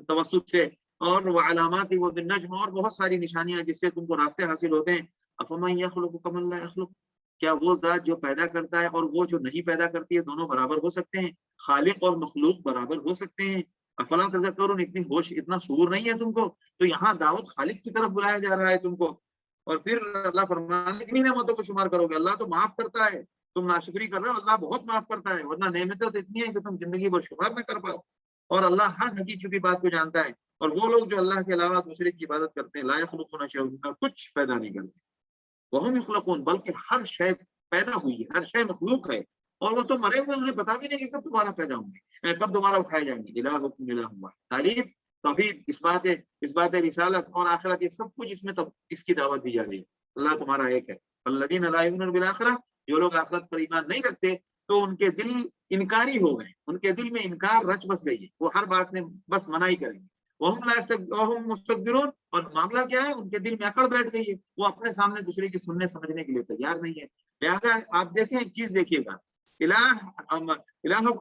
[SPEAKER 1] توسط سے، اور وہ علامات وہ بالنجم، اور بہت ساری نشانیاں جس سے تم کو راستے حاصل ہوتے ہیں۔ افمن یخلق کمن لا یخلق، کیا وہ ذات جو پیدا کرتا ہے اور وہ جو نہیں پیدا کرتی ہے دونوں برابر ہو سکتے ہیں؟ خالق اور مخلوق برابر ہو سکتے ہیں؟ افلا تذکرون، اتنی ہوش اتنا شعور نہیں ہے تم کو؟ تو یہاں دعوت خالق کی طرف بلایا جا رہا ہے تم کو، اور پھر اللہ فرمانے کی نعمتوں کو شمار کرو گے، اللہ تو معاف کرتا ہے، تم ناشکری کر رہے ہو، اللہ بہت معاف کرتا ہے، ورنہ نعمتیں تو اتنی ہیں کہ تم زندگی بھر شمار نہ کر پاؤ، اور اللہ ہر ڈھکی چھپی بات کو جانتا ہے۔ اور وہ لوگ جو اللہ کے علاوہ دوسرے کی عبادت کرتے ہیں، لا یخلقون شیئا، کچھ پیدا نہیں کرتے، وہم یخلقون، بلکہ ہر شے پیدا ہوئی ہے، ہر شے مخلوق ہے، اور وہ تو مرے ہوئے، انہیں پتا بھی نہیں کہ کب دوبارہ پیدا ہوں گے، کب دوبارہ اٹھائے جائیں گے۔ الہکم الہ واحد، تعریف، توحید، اس بات رسالت اور آخرت، یہ سب کچھ اس میں اس کی دعوت دی جا رہی ہے، اللہ تمہارا ایک ہے۔ الذین لا یؤمنون بالآخرہ، جو لوگ آخرت پر ایمان نہیں رکھتے تو ان کے دل انکاری ہو گئے، ان کے دل میں انکار رچ بس گئی ہے، وہ ہر بات میں بس منائی کریں گے۔ وہم مستكبرون، اور معاملہ کیا ہے، ان کے دل میں اکڑ بیٹھ گئی ہے، وہ اپنے سامنے دوسرے کی سننے سمجھنے کے لیے تیار نہیں ہے۔ لہٰذا آپ دیکھیں ایک چیز دیکھیے گا، الہکم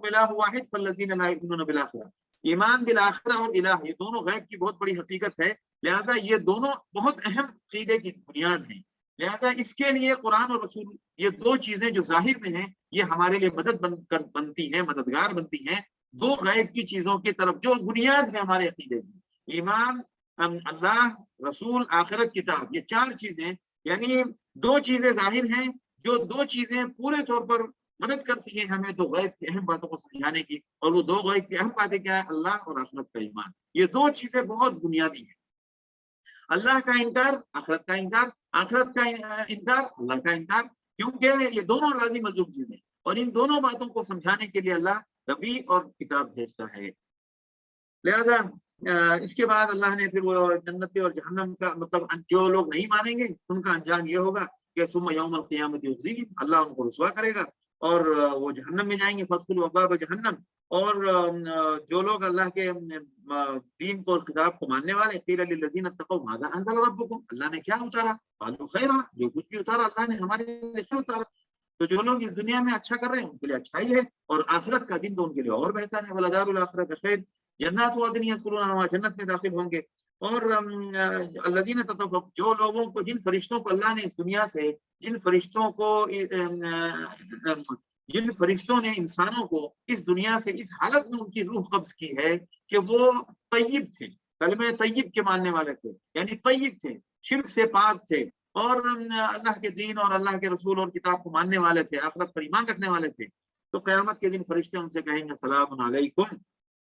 [SPEAKER 1] الہ واحد فالذین لا یؤمنون بالآخرہ، ایمان بالآخرہ اور الہ، یہ دونوں غیب کی بہت بڑی حقیقت ہے، لہٰذا یہ دونوں بہت اہم عقیدے کی بنیاد ہیں۔ لہٰذا اس کے لیے قرآن اور رسول، یہ دو چیزیں جو ظاہر میں ہیں، یہ ہمارے لیے بنتی ہیں، مددگار بنتی ہیں دو غیب کی چیزوں کی طرف جو بنیاد ہے ہمارے عقیدے کی، ایمان، اللہ، رسول، آخرت، کتاب، یہ چار چیزیں، یعنی دو چیزیں ظاہر ہیں، جو دو چیزیں پورے طور پر مدد کرتی ہیں ہمیں دو غیب کی اہم باتوں کو سمجھانے کی، اور وہ دو غیب کی اہم باتیں کیا ہے؟ اللہ اور آخرت کا ایمان، یہ دو چیزیں بہت بنیادی ہیں۔ اللہ کا انکار، آخرت کا انکار، آخرت کا انکار، اللہ کا انکار، کیونکہ یہ دونوں لازم ملزوم چیزیں، اور ان دونوں باتوں کو سمجھانے کے لیے اللہ نبی اور کتاب بھیجتا ہے۔ لہذا اس کے بعد اللہ نے پھر وہ جنت اور جہنم کا مطلب جو لوگ نہیں مانیں گے ان کا انجام یہ ہوگا کہ ثم یوم القیامت یخزیہم، اللہ ان کو رسوا کرے گا اور وہ جہنم میں جائیں گے، فادخلوا ابواب جہنم۔ اور جو لوگ اللہ کے دین کو اور کتاب کو ماننے والے، قیل للذین اتقوا ماذا انزل ربکم، اللہ نے کیا اتارا، قالوا خیرا، جو کچھ بھی اتارا اللہ نے ہمارے لیے اچھا اتارا۔ تو جو لوگ اس دنیا میں اچھا کر رہے ہیں ان کے لیے اچھائی ہے، اور آخرت کا دن تو ان کے لیے اور بہتر ہے، ولدار الآخرۃ خیر، جنات عدن یدخلونہا، جنت میں داخل ہوں گے۔ اور الذین تطوفوا، جو لوگوں کو، جن فرشتوں کو اللہ نے اس دنیا سے، جن فرشتوں نے انسانوں کو اس دنیا سے اس حالت میں ان کی روح قبض کی ہے کہ وہ طیب تھے، کلمہ طیب کے ماننے والے تھے، یعنی طیب تھے، شرک سے پاک تھے، اور اللہ کے دین اور اللہ کے رسول اور کتاب کو ماننے والے تھے، آخرت پر ایمان رکھنے والے تھے، تو قیامت کے دن فرشتے ان سے کہیں گے سلام علیکم،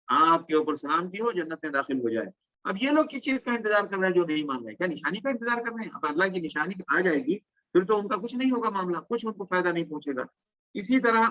[SPEAKER 1] آپ کے اوپر سلامتی ہو، جنت میں داخل ہو جائے۔ اب یہ لوگ کس چیز کا انتظار کر رہے ہیں جو نہیں مان رہے؟ کیا نشانی کا انتظار کر رہے ہیں؟ اب اللہ کی نشانی آ جائے گی پھر تو ان کا کچھ نہیں ہوگا معاملہ، کچھ ان کو فائدہ نہیں پہنچے گا۔ اسی طرح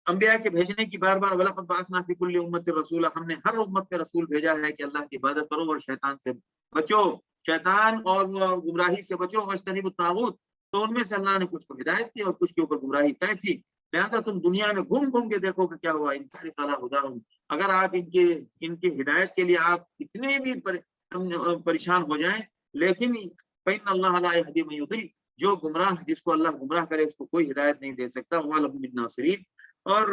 [SPEAKER 1] انبیاء کے بھیجنے کی بار بار وَلَقَدْ بَعَثْنَا فِي كُلِّ أُمَّةٍ رَسُولًا، ہم نے ہر امت میں رسول بھیجا ہے کہ اللہ کی عبادت کرو اور شیطان سے بچو، شیطان اور گمراہی سے بچو، وَاجْتَنِبُوا الطَّاغُوتَ، تو ان میں سے اللہ نے کچھ کو ہدایت کی اور کچھ کے اوپر گمراہی طے تھی، لہٰذا تم دنیا میں گھوم گھوم کے دیکھو کہ کیا ہوا، انتہائی سالہ ہداہم، اگر آپ ان کی ہدایت کے لیے آپ کتنے بھی پریشان ہو جائیں، لیکن فَإِنَّ اللَّهَ لَا يَهْدِي مَن يُضِلُّ، جو گمراہ، جس کو اللہ گمراہ کرے اس کو کوئی ہدایت نہیں دے سکتا، وَمَا لَهُم مِّن نَاصِرِينَ۔ اور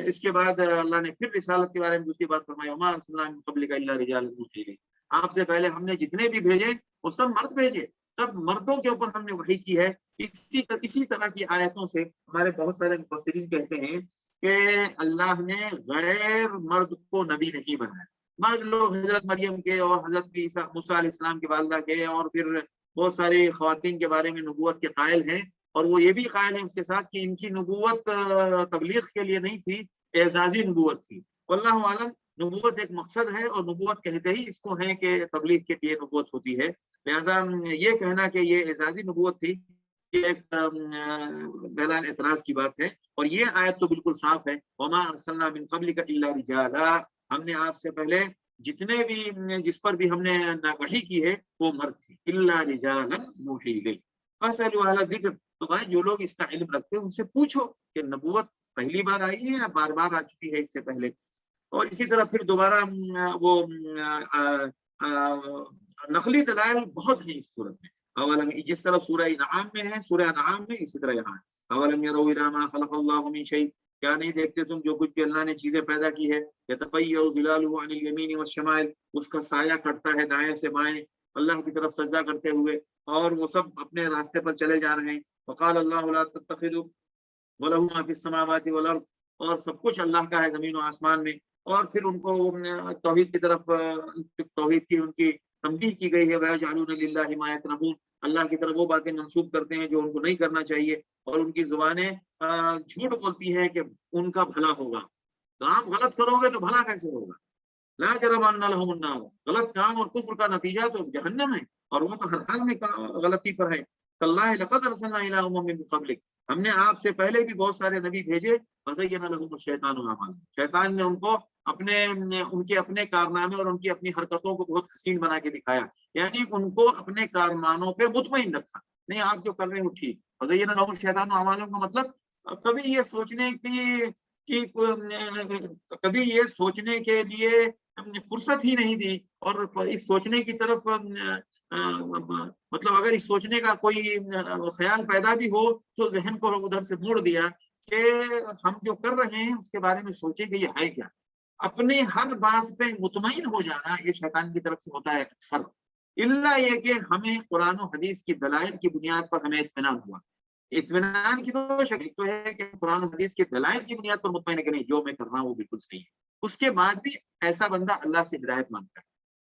[SPEAKER 1] اس کے بعد اللہ نے پھر رسالت کے بارے میں دوسری بات فرمائی، وَمَا أَرْسَلْنَا مِن قَبْلِكَ إِلَّا رِجَالًا نُوحِي إِلَيْهِمْ، آپ سے پہلے ہم نے جتنے بھی بھیجے وہ سب مرد بھیجے، سب مردوں کے اوپر ہم نے وحی کی ہے۔ اسی طرح کی آیتوں سے ہمارے بہت سارے مفسرین کہتے ہیں کہ اللہ نے غیر مرد کو نبی نہیں بنایا۔ بعض لوگ حضرت مریم کے اور حضرت موسیٰ علیہ السلام کی والدہ کے اور پھر بہت ساری خواتین کے بارے میں نبوت کے قائل ہیں، اور وہ یہ بھی قائل ہیں اس کے ساتھ کہ ان کی نبوت تبلیغ کے لیے نہیں تھی، اعزازی نبوت تھی۔ واللہ عالم، نبوت ایک مقصد ہے اور نبوت کہتے ہی اس کو ہے کہ تبلیغ کے لیے نبوت ہوتی ہے، لہذا یہ کہنا کہ یہ اعزازی نبوت تھی یہ ایک بہرحال اعتراض کی بات ہے، اور یہ آیت تو بالکل صاف ہے، وما ارسلنا من قبلک الا رجالا، ہم نے آپ سے پہلے جتنے بھی جس پر بھی ہم نے وحی کی ہے وہ مرد تھی، الا رجالا نوحی الیہ فاسألوا اہل الذکر، تو بھائی جو لوگ اس کا علم رکھتے ہیں ان سے پوچھو کہ نبوت پہلی بار آئی ہے یا بار بار آ چکی ہے اس سے پہلے۔ اور اسی طرح پھر دوبارہ وہ نقلی دلائل بہت ہیں اس صورت میں، اولم جس طرح سورہ انعام میں ہے، سورہ انعام میں اسی طرح یہاں ہے، اولم یروا الی ما خلق اللہ من شیء، کیا نہیں دیکھتے تم جو کچھ بھی اللہ نے چیزیں پیدا کی ہے، یتفیأ ظلالہ عن الیمین والشمائل، اس کا سایہ کٹتا ہے دائیں سے بائیں اللہ کی طرف سجدہ کرتے ہوئے، اور وہ سب اپنے راستے پر چلے جا رہے ہیں۔ وقال اللہ لا تتخذوا وَلَهُ مَا فِي السَّمَاوَاتِ وَالْأَرْضِ، اور سب کچھ اللہ کا ہے زمین و آسمان میں، اور پھر ان کو توحید کی طرف توحید کی ان کی تنبیہ کی گئی ہے، وَيَجْعَلُونَ لِلَّهِ مَا يَكْرَهُونَ، اللہ کی طرف وہ باتیں منسوب کرتے ہیں جو ان کو نہیں کرنا چاہیے، اور ان کی زبانیں جھوٹ بولتی ہیں کہ ان کا بھلا ہوگا، کام غلط کرو گے تو بھلا کیسے ہوگا؟ لا جرم ان لهم النار، غلط کام اور کفر کا نتیجہ تو جہنم ہے، اور وہ تو ہر حال میں غلطی پر ہے۔ تاللہ لقد ارسلنا الى امم من قبلک، ہم نے آپ سے پہلے بھی بہت سارے نبی بھیجے، فزین لهم الشیطان اعمالهم، شیطان نے ان کو ان کے اپنے کارنامے اور ان کی اپنی حرکتوں کو بہت حسین بنا کے دکھایا، یعنی ان کو اپنے کارناموں پہ مطمئن رکھا، نہیں آپ جو کر رہے ہو ٹھیک، فزین لهم الشیطان اعمالهم کا مطلب کبھی یہ سوچنے کی کبھی یہ سوچنے کے لیے فرصت ہی نہیں دی، اور اس سوچنے کی طرف مطلب اگر اس سوچنے کا کوئی خیال پیدا بھی ہو تو ذہن کو ادھر سے موڑ دیا کہ ہم جو کر رہے ہیں اس کے بارے میں سوچیں کہ یہ ہے کیا۔ اپنے ہر بات پہ مطمئن ہو جانا یہ شیطان کی طرف سے ہوتا ہے اکثر، الا یہ کہ ہمیں قرآن و حدیث کی دلائل کی بنیاد پر ہمیں اطمینان ہوا۔ اطمینان کی تو شکل تو ہے کہ قرآن و حدیث کی دلائل کی بنیاد پر مطمئن ہے کہ نہیں جو میں کر رہا ہوں وہ بالکل صحیح ہے، اس کے بعد بھی ایسا بندہ اللہ سے ہدایت مانگتا ہے،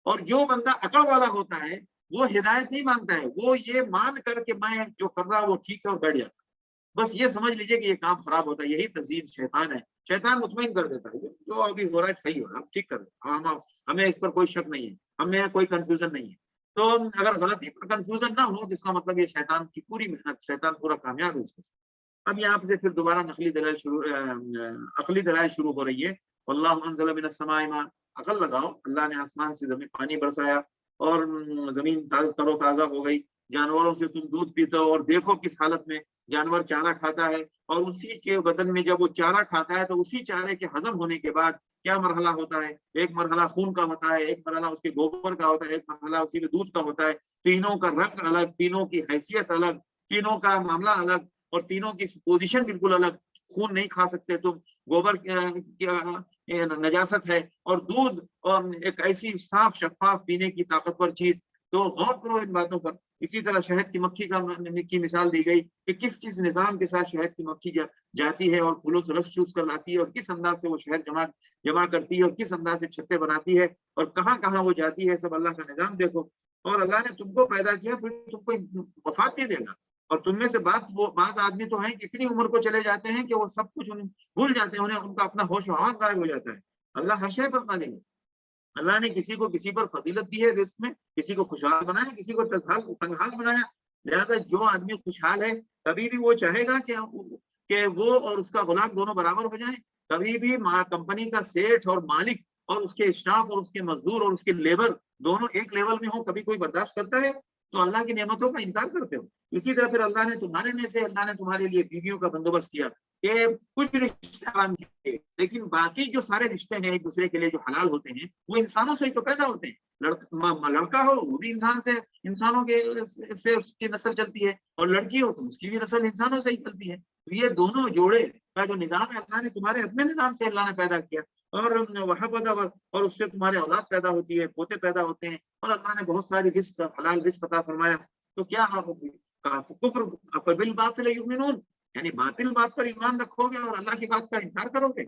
[SPEAKER 1] اور جو بندہ عقل والا ہوتا ہے وہ ہدایت نہیں مانگتا ہے، وہ یہ مان کر کے میں جو کر رہا وہ ٹھیک ہے اور بیٹھ جاتا ہے، بس یہ سمجھ لیجئے کہ یہ کام خراب ہوتا ہے، یہی تزیین شیطان ہے، شیطان مطمئن کر دیتا ہے جو ابھی ہو رہا ہے صحیح ہو رہا ہے ٹھیک کر دیتا ہے، ہمیں اس پر کوئی شک نہیں ہے، ہمیں کوئی کنفیوژن نہیں ہے۔ تو اگر غلطی پر کنفیوژن نہ ہو جس کا مطلب یہ شیطان کی پوری محنت، شیطان پورا کامیاب ہے اس کے ساتھ۔ اب یہاں سے پھر دوبارہ عقلی دلائل شروع ہو رہی ہے، واللہ انزل من السماء ماء، عقل لگاؤ، اللہ نے آسمان سے زمین پانی برسایا اور زمین تر و تازہ ہو گئی، جانوروں سے تم دودھ پیتے ہو اور دیکھو کس حالت میں جانور چارہ کھاتا ہے، اور اسی کے بدن میں جب وہ چارہ کھاتا ہے تو اسی چارے کے ہضم ہونے کے بعد کیا مرحلہ ہوتا ہے، ایک مرحلہ خون کا ہوتا ہے، ایک مرحلہ اس کے گوبر کا ہوتا ہے، ایک مرحلہ اسی میں دودھ کا ہوتا ہے، تینوں کا رنگ الگ، تینوں کی حیثیت الگ، تینوں کا معاملہ الگ، اور تینوں کی پوزیشن بالکل الگ، خون نہیں کھا سکتے تم، گوبر نجاست ہے، اور دودھ ایک ایسی صاف شفاف پینے کی طاقتور چیز، تو غور کرو ان باتوں پر۔ اسی طرح شہد کی مکھی کی مثال دی گئی کہ کس کس نظام کے ساتھ شہد کی مکھی جاتی ہے اور پھولوں سے رس چوس کر لاتی ہے، اور کس انداز سے وہ شہد جمع کرتی ہے، اور کس انداز سے چھتے بناتی ہے، اور کہاں کہاں وہ جاتی ہے، سب اللہ کا نظام دیکھو۔ اور اللہ نے تم کو پیدا کیا پھر تم کو وفات بھی دے گا. اور تم میں سے بعض آدمی تو ہیں کہ اتنی عمر کو چلے جاتے ہیں کہ وہ سب کچھ بھول جاتے ہیں, ان کا اپنا ہوش و حواس غائب ہو جاتا ہے. اللہ ہر شے پر قادر ہے. اللہ نے کسی کو کسی پر فضیلت دی ہے رزق میں, کسی کو خوشحال بنایا, کسی کو تنگحال بنایا. لہٰذا جو آدمی خوشحال ہے کبھی بھی وہ چاہے گا کہ وہ اور اس کا غلام دونوں برابر ہو جائیں. کبھی بھی کمپنی کا سیٹ اور مالک اور اس کے اسٹاف اور اس کے مزدور اور اس کے لیبر دونوں ایک لیول میں ہوں, کبھی کوئی برداشت کرتا ہے؟ تو اللہ کی نعمتوں کا انکار کرتے ہو. اسی طرح پھر اللہ نے تمہارے میں سے اللہ نے تمہارے لیے بیویوں کا بندوبست کیا کہ کچھ رشتے حرام کیے, لیکن باقی جو سارے رشتے ہیں ایک دوسرے کے لیے جو حلال ہوتے ہیں وہ انسانوں سے ہی تو پیدا ہوتے ہیں. لڑکا ہو وہ بھی انسانوں سے اس کی نسل چلتی ہے, اور لڑکی ہو تو اس کی بھی نسل انسانوں سے ہی چلتی ہے. تو یہ دونوں جوڑے کا جو نظام ہے اللہ نے تمہارے اپنے نظام سے اللہ نے پیدا کیا, اور وہاں اور اس سے تمہارے اولاد پیدا ہوتی ہے, پوتے پیدا ہوتے ہیں, اور اللہ نے بہت ساری رزق حلال رزق عطا فرمایا. تو کیا کفر بالباطل یؤمنون, یعنی باطل بات پر ایمان رکھو گے اور اللہ کی بات کا انکار کرو گے,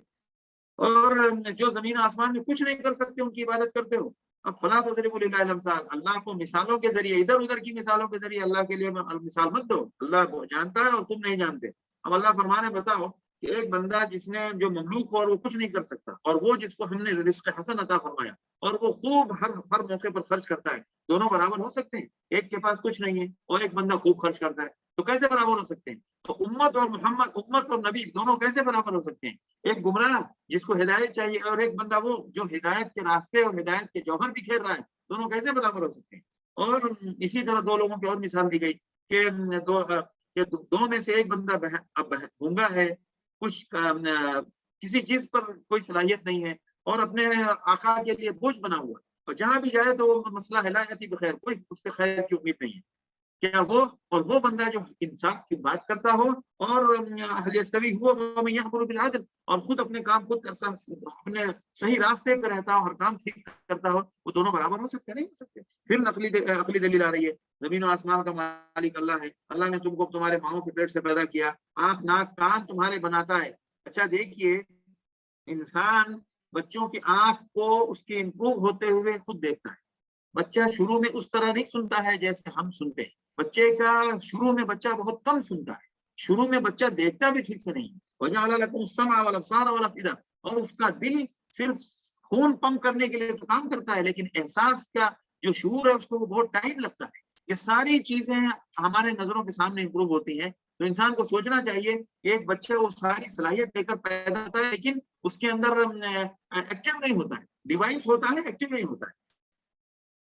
[SPEAKER 1] اور جو زمین آسمان میں کچھ نہیں کر سکتے ان کی عبادت کرتے ہو. اب فلا تضربوا للہ الامثال, اللہ کو مثالوں کے ذریعے ادھر ادھر کی مثالوں کے ذریعے اللہ کے لیے مثال مت دو. اللہ جانتا ہے اور تم نہیں جانتے. اب اللہ فرمانے بتاؤ کہ ایک بندہ جس نے جو مملوک ہو اور وہ کچھ نہیں کر سکتا, اور وہ جس کو ہم نے رزق حسن عطا فرمایا اور وہ خوب ہر موقع پر خرچ کرتا ہے, دونوں برابر ہو سکتے ہیں؟ ایک کے پاس کچھ نہیں ہے اور ایک بندہ خوب خرچ کرتا ہے, تو کیسے برابر ہو سکتے ہیں؟ تو امت اور محمد, امت اور نبی دونوں کیسے برابر ہو سکتے ہیں؟ ایک گمراہ جس کو ہدایت چاہیے اور ایک بندہ وہ جو ہدایت کے راستے اور ہدایت کے جوہر بھی کھیل رہا ہے, دونوں کیسے برابر ہو سکتے ہیں؟ اور اسی طرح دو لوگوں کی اور مثال دی گئی کہ دو میں سے ایک بندہ گونگا ہے, کچھ کسی چیز پر کوئی صلاحیت نہیں ہے اور اپنے آقا کے لیے بوجھ بنا ہوا, اور جہاں بھی جائے تو وہ مسئلہ ہلاکتی بخیر, کوئی اس سے خیر کی امید نہیں ہے. کیا وہ بندہ جو انصاف کی بات کرتا ہو اور اور خود اپنے کام خود اپنے صحیح راستے پہ رہتا ہو اور کام ٹھیک کرتا ہو, وہ دونوں برابر ہو سکتے نہیں ہو سکتے. پھر عقلی دلیل آ رہی ہے, زمین و آسمان کا مالک اللہ ہے. اللہ نے تم کو تمہارے ماؤں کے پیٹ سے پیدا کیا, آنکھ ناک کان تمہارے بناتا ہے. اچھا دیکھیے, انسان بچوں کی آنکھ کو اس کے امپروو ہوتے ہوئے خود دیکھتا ہے. بچہ شروع میں اس طرح نہیں سنتا ہے جیسے ہم سنتے ہیں. بچے کا شروع میں بچہ بہت کم سنتا ہے, شروع میں بچہ دیکھتا بھی ٹھیک سے نہیں. وَجَعَلَ لَكُمُ السَّمْعَ وَالْأَبْصَارَ وَالْأَفْئِدَةَ, اور اس کا دل صرف خون پمپ کرنے کے لیے تو کام کرتا ہے, لیکن احساس کا جو شعور ہے اس کو بہت ٹائم لگتا ہے. یہ ساری چیزیں ہمارے نظروں کے سامنے امپروو ہوتی ہیں. تو انسان کو سوچنا چاہیے کہ ایک بچے وہ ساری صلاحیت لے کر پیدا ہوتا ہے, لیکن اس کے اندر ایکٹیو نہیں ہوتا ہے, ڈیوائس ہوتا ہے ایکٹیو نہیں ہوتا ہے,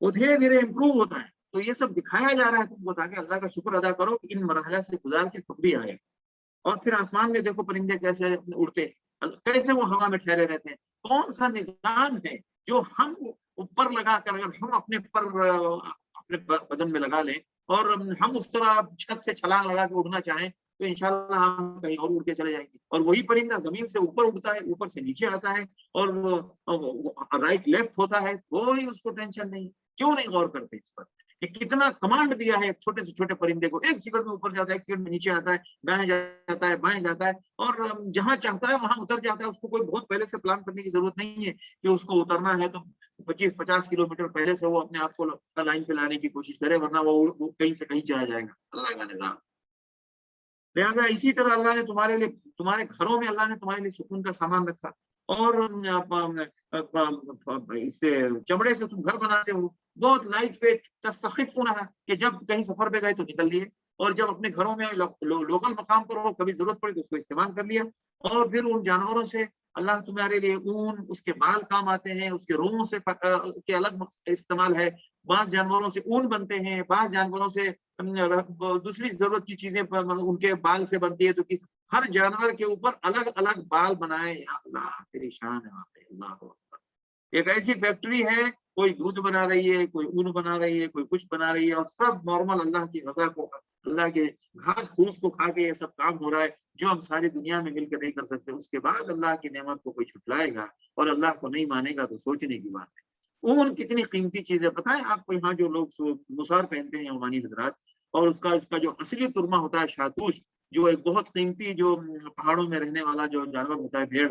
[SPEAKER 1] وہ دھیرے دھیرے امپروو ہوتا ہے. تو یہ سب دکھایا جا رہا ہے تم کو تاکہ اللہ کا شکر ادا کرو کہ ان مرحلہ سے گزار کے تم بھی آئے. اور پھر آسمان میں دیکھو پرندے کیسے اڑتے ہیں, کیسے وہ ہوا میں ٹھہرے رہتے ہیں. کون سا نظام ہے جو ہم اوپر لگا کر, اگر ہم اپنے بدن میں لگا لیں اور ہم اس طرح چھت سے چھلانگ لگا کے اڑنا چاہیں تو انشاءاللہ ہم کہیں اور اڑ کے چلے جائیں گے. اور وہی پرندہ زمین سے اوپر اڑتا ہے, اوپر سے نیچے آتا ہے, اور رائٹ لیفٹ ہوتا ہے, کوئی اس کو ٹینشن نہیں. کیوں نہیں غور کرتے اس پر کہ کتنا کمانڈ دیا ہے چھوٹے سے چھوٹے پرندے کو, ایک سیکنڈ میں اوپر جاتا ہے, ایک سیکنڈ میں نیچے آتا ہے, دائیں جاتا ہے, بائیں جاتا ہے, اور جہاں چاہتا ہے وہاں اتر جاتا ہے. اس کو کوئی بہت پہلے سے پلان کرنے کی ضرورت نہیں ہے کہ اس کو اترنا ہے تو 25-50 کلومیٹر پہلے سے وہ اپنے آپ کو لائن پہ لانے کی کوشش کرے, ورنہ وہ کہیں سے کہیں چلا جائے گا. اللہ کا نظام. لہٰذا اسی طرح اللہ نے تمہارے لیے, تمہارے گھروں میں اللہ نے تمہارے لیے سکون کا سامان رکھا, اور اس سے چمڑے سے تم گھر بناتے ہو, بہت لائٹ ویٹ, تستخفونھا, کہ جب کہیں سفر پہ گئے تو نکل لیے, اور جب اپنے گھروں میں لوکل مقام پر ہو کبھی ضرورت پڑی تو اس کو استعمال کر لیا. اور پھر ان جانوروں سے اللہ تمہارے لیے اون, اس کے بال کام آتے ہیں, اس کے روموں سے کے الگ استعمال ہے. بعض جانوروں سے اون بنتے ہیں, بعض جانوروں سے دوسری ضرورت کی چیزیں ان کے بال سے بنتی ہے. تو ہر جانور کے اوپر الگ الگ بال بنائے. یا اللہ تیری شان ہے. اللہ ایک ایسی فیکٹری ہے, کوئی دودھ بنا رہی ہے, کوئی اون بنا رہی ہے, کوئی کچھ بنا رہی ہے, اور سب نارمل اللہ کی غذا کو, اللہ کے گھاس پھوس کو کھا کے یہ سب کام ہو رہا ہے جو ہم ساری دنیا میں مل کے نہیں کر سکتے. اس کے بعد اللہ کی نعمت کو کوئی چھٹلائے گا اور اللہ کو نہیں مانے گا تو سوچنے کی بات ہے. اون کتنی قیمتی چیز ہے پتہ ہے آپ کو. یہاں جو لوگ مسار پہنتے ہیں عمانی حضرات, اور اس کا جو اصلی ترما ہوتا ہے شاہتوش, جو ایک بہت قیمتی جو پہاڑوں میں رہنے والا جو جانور ہوتا ہے, بھیڑ,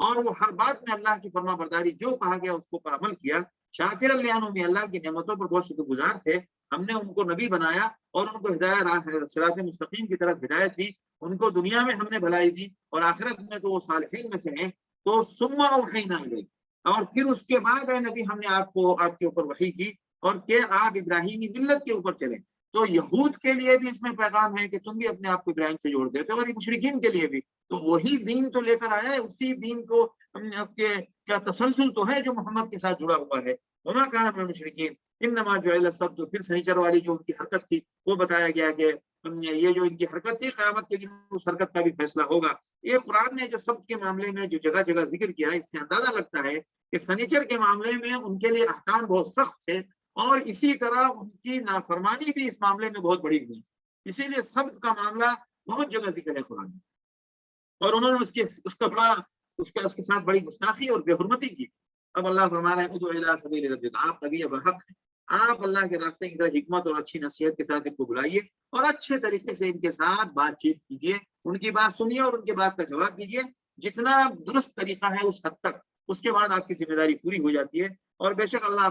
[SPEAKER 1] اور وہ ہر بات میں اللہ کی فرما برداری جو کہا گیا اس کو پر عمل کیا. شاکر لِانْعُمِهِ، اللہ کی نعمتوں پر بہت شکر گزار تھے. ہم نے ان کو نبی بنایا اور ان کو ہدایت صراط مستقیم کی طرف ہدایت دی. ان کو دنیا میں ہم نے بھلائی دی اور آخرت میں تو وہ صالحین میں سے ہیں. تو ثم اوحینا الیک، اور پھر اس کے بعد اے نبی ہم نے آپ کے اوپر وحی کی اور کہ آپ ابراہیمی ملت کے اوپر چلیں. تو یہود کے لیے بھی اس میں پیغام ہے کہ تم بھی اپنے آپ کو ابراہیم سے جوڑ دیتے ہو، اور مشرکین کے لیے بھی. تو وہی دین تو لے کر آیا ہے، اسی دین کو کیا تسلسل تو ہے جو محمد کے ساتھ جڑا ہوا ہے. وما کان من المشرکین انما جعل السبت، پھر سنیچر والی جو ان کی حرکت تھی وہ بتایا گیا کہ یہ جو ان کی حرکت تھی قیامت کے دن اس حرکت کا بھی فیصلہ ہوگا. یہ قرآن نے جو سبت کے معاملے میں جو جگہ جگہ ذکر کیا ہے، اس سے اندازہ لگتا ہے کہ سنیچر کے معاملے میں ان کے لیے احکام بہت سخت تھے، اور اسی طرح ان کی نافرمانی بھی اس معاملے میں بہت بڑی ہوئی. اسی لیے سبت کا معاملہ بہت جگہ ذکر ہے قرآن میں، اور انہوں نے اس کے ساتھ بڑی گستاخی اور بے حرمتی کی. اب اللہ فرما رہے ہیں ادعو الی سبیل ربک، آپ نبی برحق ہیں، آپ اللہ کے راستے کی طرح حکمت اور اچھی نصیحت کے ساتھ ان کو بلائیے اور اچھے طریقے سے ان کے ساتھ بات چیت کیجیے، ان کی بات سنیے اور ان کے بات کا جواب دیجیے جتنا درست طریقہ ہے اس حد تک. اس کے بعد آپ کی ذمہ داری پوری ہو جاتی ہے. اور بے شک اللہ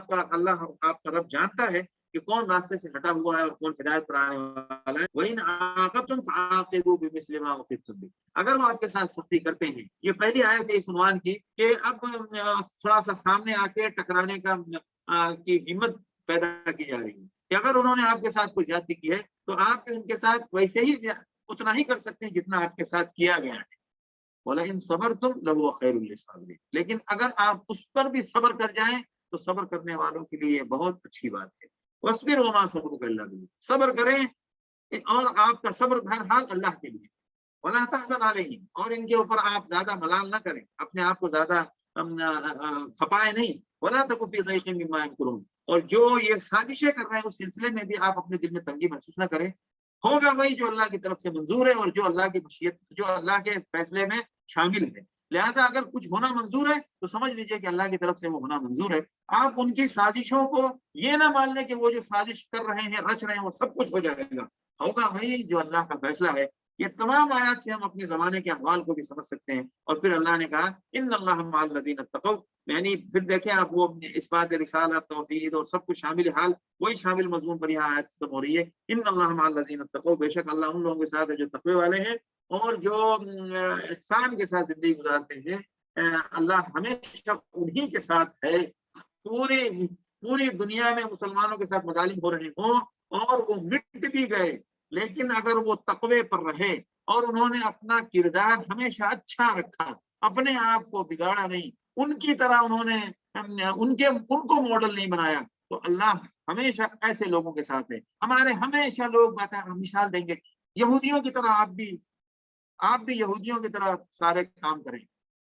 [SPEAKER 1] آپ کا رب جانتا ہے کہ کون راستے سے ہٹا ہوا ہے اور کون ہدایت پر آنے والا ہے. وَإِنْ عَاقَبْتُمْ فَعَاقِبُوا بِمِثْلِ مَا عُوقِبْتُمْ بِهِ، اگر وہ آپ کے ساتھ سختی کرتے ہیں. یہ پہلی آیت ہے اس عنوان کی کہ اب تھوڑا سا سامنے آ کے ٹکرانے کی ہمت پیدا کی جا رہی ہے کہ اگر انہوں نے آپ کے ساتھ کوئی زیادتی کی ہے تو آپ ان کے ساتھ ویسے ہی اتنا ہی کر سکتے ہیں جتنا آپ کے ساتھ کیا گیا ہے. وَلَئِنْ صَبَرْتُمْ لَهُوَ خَيْرٌ لِّلصَّابِرِينَ، لیکن اگر آپ اس پر بھی صبر کر جائیں تو صبر کرنے والوں کے لیے بہت اچھی بات ہے. وَاصْبِرْ وَمَا صَبْرُكَ إِلَّا بِاللَّهِ، صبر کریں اور آپ کا صبر بہرحال اللہ کے لیے. وَلَا تَحْزَنْ عَلَيْهِمْ، اور ان کے اوپر آپ زیادہ ملال نہ کریں، اپنے آپ کو زیادہ کھپائے نہیں. وَلَا تَكُ فِي ضَيْقٍ مِّمَّا يَمْكُرُونَ، اور جو یہ سازشیں کر رہے ہیں اس سلسلے میں بھی آپ اپنے دل میں تنگی محسوس نہ کریں. ہوگا وہی جو اللہ کی طرف سے منظور ہے اور جو اللہ کی مشیت، جو اللہ کے فیصلے میں شامل ہے. لہٰذا اگر کچھ ہونا منظور ہے تو سمجھ لیجئے کہ اللہ کی طرف سے وہ ہونا منظور ہے. آپ ان کی سازشوں کو یہ نہ مان لیں کہ وہ جو سازش کر رہے ہیں رچ رہے ہیں وہ سب کچھ ہو جائے گا. ہوگا وہی جو اللہ کا فیصلہ ہے. یہ تمام آیات سے ہم اپنے زمانے کے احوال کو بھی سمجھ سکتے ہیں. اور پھر اللہ نے کہا ان اللہ مع الذین اتقوا، یعنی پھر دیکھیں آپ وہ اس بات رسالت، توحید اور سب کچھ شامل حال وہی شامل مضمون پر یہاں آیت ختم ہو رہی ہے. ان اللہ مع الذین اتقوا، بے شک اللہ ان لوگوں کے ساتھ ہے جو تقوی والے ہیں اور جو احسان کے ساتھ زندگی گزارتے ہیں. اللہ ہمیشہ انہی کے ساتھ ہے. پوری دنیا میں مسلمانوں کے ساتھ مظالم ہو رہے ہوں اور وہ مٹ بھی گئے، لیکن اگر وہ تقوی پر رہے اور انہوں نے اپنا کردار ہمیشہ اچھا رکھا، اپنے آپ کو بگاڑا نہیں، ان کی طرح انہوں نے ان کو ماڈل نہیں بنایا، تو اللہ ہمیشہ ایسے لوگوں کے ساتھ ہے. ہمارے ہمیشہ لوگ مثال دیں گے یہودیوں کی طرح آپ بھی یہودیوں کی طرح سارے کام کریں.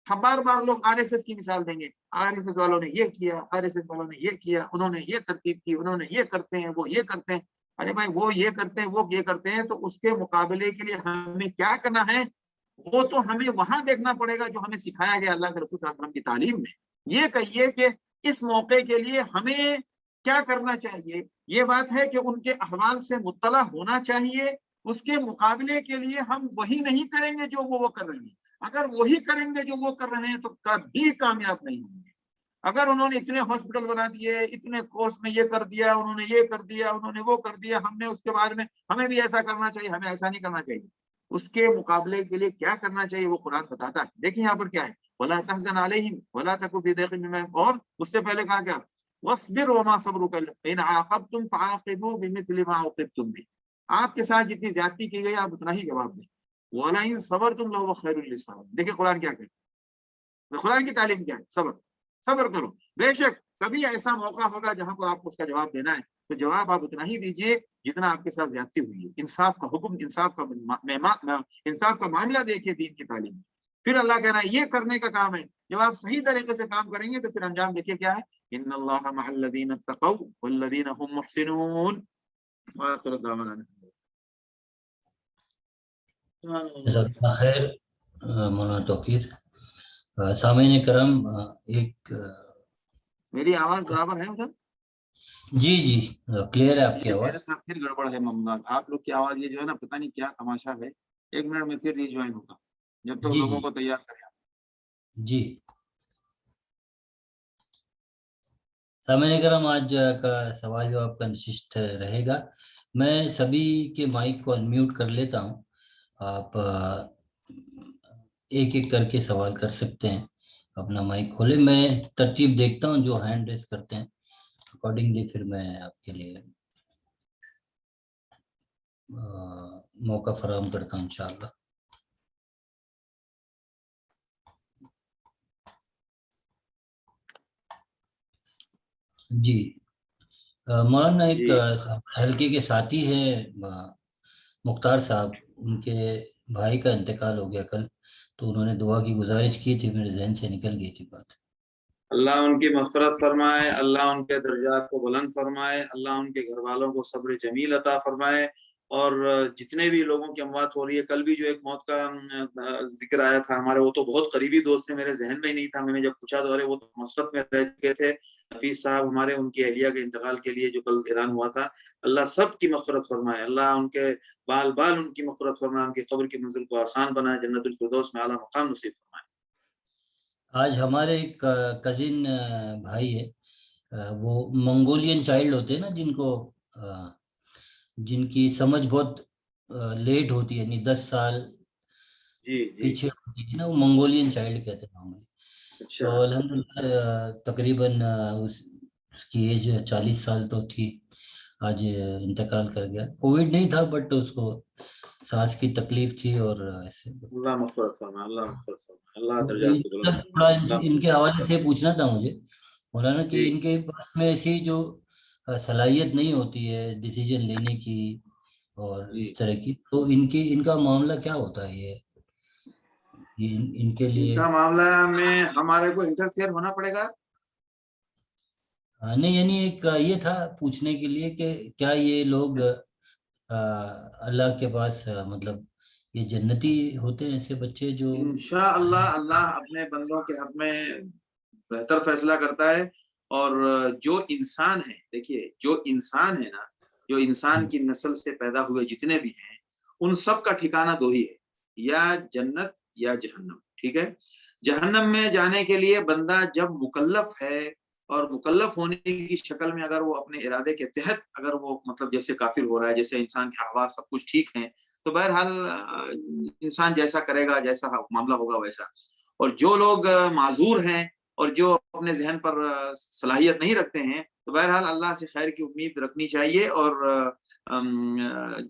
[SPEAKER 1] ہم بار بار لوگ آر ایس ایس کی مثال دیں گے، آر ایس ایس والوں نے یہ کیا، آر ایس ایس والوں نے یہ کیا، انہوں نے یہ ترتیب کی، انہوں نے یہ کرتے ہیں، وہ یہ کرتے ہیں. ارے بھائی وہ یہ کرتے ہیں، وہ یہ کرتے ہیں، تو اس کے مقابلے کے لیے ہمیں کیا کرنا ہے وہ تو ہمیں وہاں دیکھنا پڑے گا جو ہمیں سکھایا گیا اللہ کے رسول صلی اللہ علیہ وسلم کی تعلیم میں. یہ کہیے کہ اس موقع کے لیے ہمیں کیا کرنا چاہیے. یہ بات ہے کہ ان کے احوال سے مطلع ہونا چاہیے. اس کے مقابلے کے لیے ہم وہی نہیں کریں گے جو وہ کر رہے ہیں. اگر وہی کریں گے جو وہ کر رہے ہیں تو کبھی کامیاب نہیں ہوں گے. اگر انہوں نے اتنے ہاسپٹل بنا دیے، اتنے کورس میں یہ کر دیا، انہوں نے یہ کر دیا، انہوں نے وہ کر دیا، ہم نے اس کے بارے میں ہمیں بھی ایسا کرنا چاہیے، ہمیں ایسا نہیں کرنا چاہیے. اس کے مقابلے کے لیے کیا کرنا چاہیے وہ قرآن بتاتا ہے. دیکھیں یہاں پر کیا ہے، وَلَا تَحْزَنْ عَلَيْهِمْ وَلَا تَكُ فِي ضَيْقٍ مِّمَّا يَمْكُرُونَ، اور اس سے پہلے کہا کیا، وَاصْبِرْ وَمَا صَبْرُكَ إِنْ عَاقَبْتُمْ فَعَاقِبُوا بِمِثْلِ مَا عُوقِبْتُمْ بِهِ. آپ کے ساتھ جتنی زیادتی کی گئی آپ اتنا ہی جواب دیں. وَلَئِن صَبَرْتُمْ لَهُوَ خَيْرٌ لِّلصَّابِرِينَ. دیکھیں قرآن کیا کہتا ہے، قرآن کی تعلیم کیا ہے، صبر کرو. بے شک کبھی ایسا موقع ہوگا جہاں پر آپ کو اس کا جواب دینا ہے تو جواب آپ اتنا ہی دیجئے جتنا آپ کے ساتھ زیادتی ہوئی ہے. انصاف کا حکم، انصاف کا معاملہ دیکھیے دین کی تعلیم میں. پھر اللہ کہہ رہا ہے یہ کرنے کا کام ہے. جب آپ صحیح طریقے سے کام کریں گے تو پھر انجام دیکھیے کیا ہے، ان اللہ مع الذین اتقوا والذین هم محسنون.
[SPEAKER 2] جزاک اللہ خیر مولانا توقیر. سامعین کرام، ایک
[SPEAKER 1] میری آواز برابر ہے ادھر؟
[SPEAKER 2] جی کلیئر ہے آپ کی آواز.
[SPEAKER 1] میرے ساتھ پھر گڑبڑ ہے ممتاز، آپ لوگ کی آواز یہ جو ہے نا پتہ نہیں کیا تماشا ہے. 1 منٹ میں پھر ریجوائن ہوگا جب تک لوگوں کو تیار کریں.
[SPEAKER 2] جی سامعین کرام، آج کا سوال جواب کا نشست رہے گا. میں سبھی کے مائک کو انمیوٹ کر لیتا ہوں. آپ ایک ایک کر کے سوال کر سکتے ہیں. اپنا مائک کھولے. میں ترتیب دیکھتا ہوں جو ہینڈ ریز کرتے ہیں، اکارڈنگلی پھر میں آپ کے لیے موقع فراہم کرتا ہوں انشاءاللہ. جی مولانا، ایک
[SPEAKER 1] جی
[SPEAKER 2] حلقے کے ساتھی ہیں مختار صاحب، ان کے بھائی کا انتقال ہو گیا کل، تو انہوں نے دعا کی گزارش کی تھی، میرے ذہن سے نکل گئی تھی بات.
[SPEAKER 1] اللہ ان کی مغفرت فرمائے، اللہ ان کے درجات کو بلند فرمائے، اللہ ان کے گھر والوں کو صبر جمیل عطا فرمائے. اور جتنے بھی لوگوں کی اموات ہو رہی ہے، کل بھی جو ایک موت کا ذکر آیا تھا ہمارے، وہ تو بہت قریبی دوست تھے، میرے ذہن میں ہی نہیں تھا. میں نے جب پوچھا تو ارے وہ تو مسقط میں رہ چکے تھے، حفیظ صاحب ہمارے، ان کی اہلیہ کے انتقال کے لیے جو کل اعلان ہوا تھا. اللہ سب کی مغفرت فرمائے، اللہ ان کے بال بال ان کی مغفرت فرمائے، ان کی قبر کی منزل کو آسان بنائے، جنت الفردوس میں اعلیٰ مقام نصیب فرمائے.
[SPEAKER 2] آج ہمارے ایک کزن بھائی ہے، وہ منگولین چائلڈ ہوتے ہیں نا، جن کی سمجھ بہت لیٹ ہوتی ہے، یعنی 10 سال
[SPEAKER 1] جی جی
[SPEAKER 2] پیچھے ہوتی ہے نا، وہ منگولین چائلڈ کہتے ہیں ہمیں.
[SPEAKER 1] اچھا.
[SPEAKER 2] تو الحمدللہ تقریباً اس کی ایج 40 سال تو تھی. آج انتقال کر گیا. کووڈ نہیں تھا، بٹ اس کو سانس کی تکلیف تھی اور ایسے.
[SPEAKER 1] اللہ مغفرت فرمائے، اللہ مغفرت فرمائے، اللہ
[SPEAKER 2] تو
[SPEAKER 1] درجات
[SPEAKER 2] یہ
[SPEAKER 1] کو بلند
[SPEAKER 2] سب
[SPEAKER 1] فرمائے،
[SPEAKER 2] تھوڑا
[SPEAKER 1] اللہ
[SPEAKER 2] ان کے
[SPEAKER 1] مغفرت
[SPEAKER 2] حوالے سے پوچھنا تھا مجھے مولانا، کہ
[SPEAKER 1] جی.
[SPEAKER 2] ان کے پاس میں ایسی جو صلاحیت نہیں ہوتی ہے ڈیسیجن لینے کی اور
[SPEAKER 1] جی
[SPEAKER 2] اس طرح کی، تو ان کا معاملہ کیا ہوتا ہے؟ یہ ان کے
[SPEAKER 1] ان
[SPEAKER 2] لیے
[SPEAKER 1] کا معاملہ میں ہمارے کو انٹرفیئر ہونا پڑے گا.
[SPEAKER 2] نہیں، یعنی ایک یہ تھا پوچھنے کے لیے کہ کیا یہ لوگ اللہ کے پاس مطلب یہ جنتی ہوتے ہیں ایسے بچے جو
[SPEAKER 1] انشاءاللہ اللہ اپنے بندوں کے حق میں بہتر فیصلہ کرتا ہے. اور جو انسان ہے، دیکھیے جو انسان ہے نا، جو انسان کی نسل سے پیدا ہوئے جتنے بھی ہیں، ان سب کا ٹھکانہ دو ہی ہے، یا جنت یا جہنم. ٹھیک ہے. جہنم میں جانے کے لیے بندہ جب مکلف ہے، اور مکلف ہونے کی شکل میں اگر وہ اپنے ارادے کے تحت اگر وہ مطلب جیسے کافر ہو رہا ہے، جیسے انسان کے حواس سب کچھ ٹھیک ہیں، تو بہرحال انسان جیسا کرے گا، جیسا معاملہ ہوگا ویسا. اور جو لوگ معذور ہیں اور جو اپنے ذہن پر صلاحیت نہیں رکھتے ہیں، تو بہرحال اللہ سے خیر کی امید رکھنی چاہیے. اور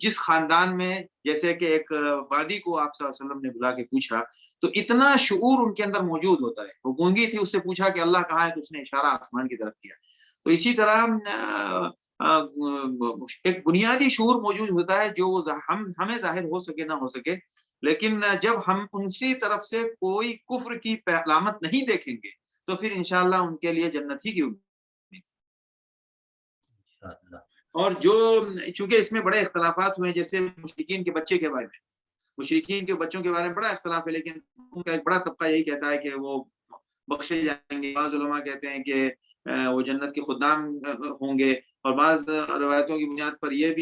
[SPEAKER 1] جس خاندان میں جیسے کہ ایک وادی کو آپ صلی اللہ علیہ وسلم نے بلا کے پوچھا، تو اتنا شعور ان کے اندر موجود ہوتا ہے. وہ گونگی تھی، اس سے پوچھا کہ اللہ کہاں ہے، تو اس نے اشارہ آسمان کی طرف کیا. تو اسی طرح ایک بنیادی شعور موجود ہوتا ہے، جو ہمیں ظاہر ہو سکے نہ ہو سکے، لیکن جب ہم ان سی طرف سے کوئی کفر کی علامت نہیں دیکھیں گے، تو پھر انشاءاللہ ان کے لیے جنت ہی کی امید. اور جو چونکہ اس میں بڑے اختلافات ہوئے، جیسے مشرکین کے بچے کے بارے میں، مشرکین کے بچوں کے بارے میں بڑا اختلاف ہے، لیکن ان کا ایک بڑا طبقہ یہی کہتا ہے کہ وہ بخشے جائیں گے. بعض علماء کہتے ہیں کہ وہ جنت کے خدام ہوں گے، اور بعض روایتوں کی بنیاد پر یہ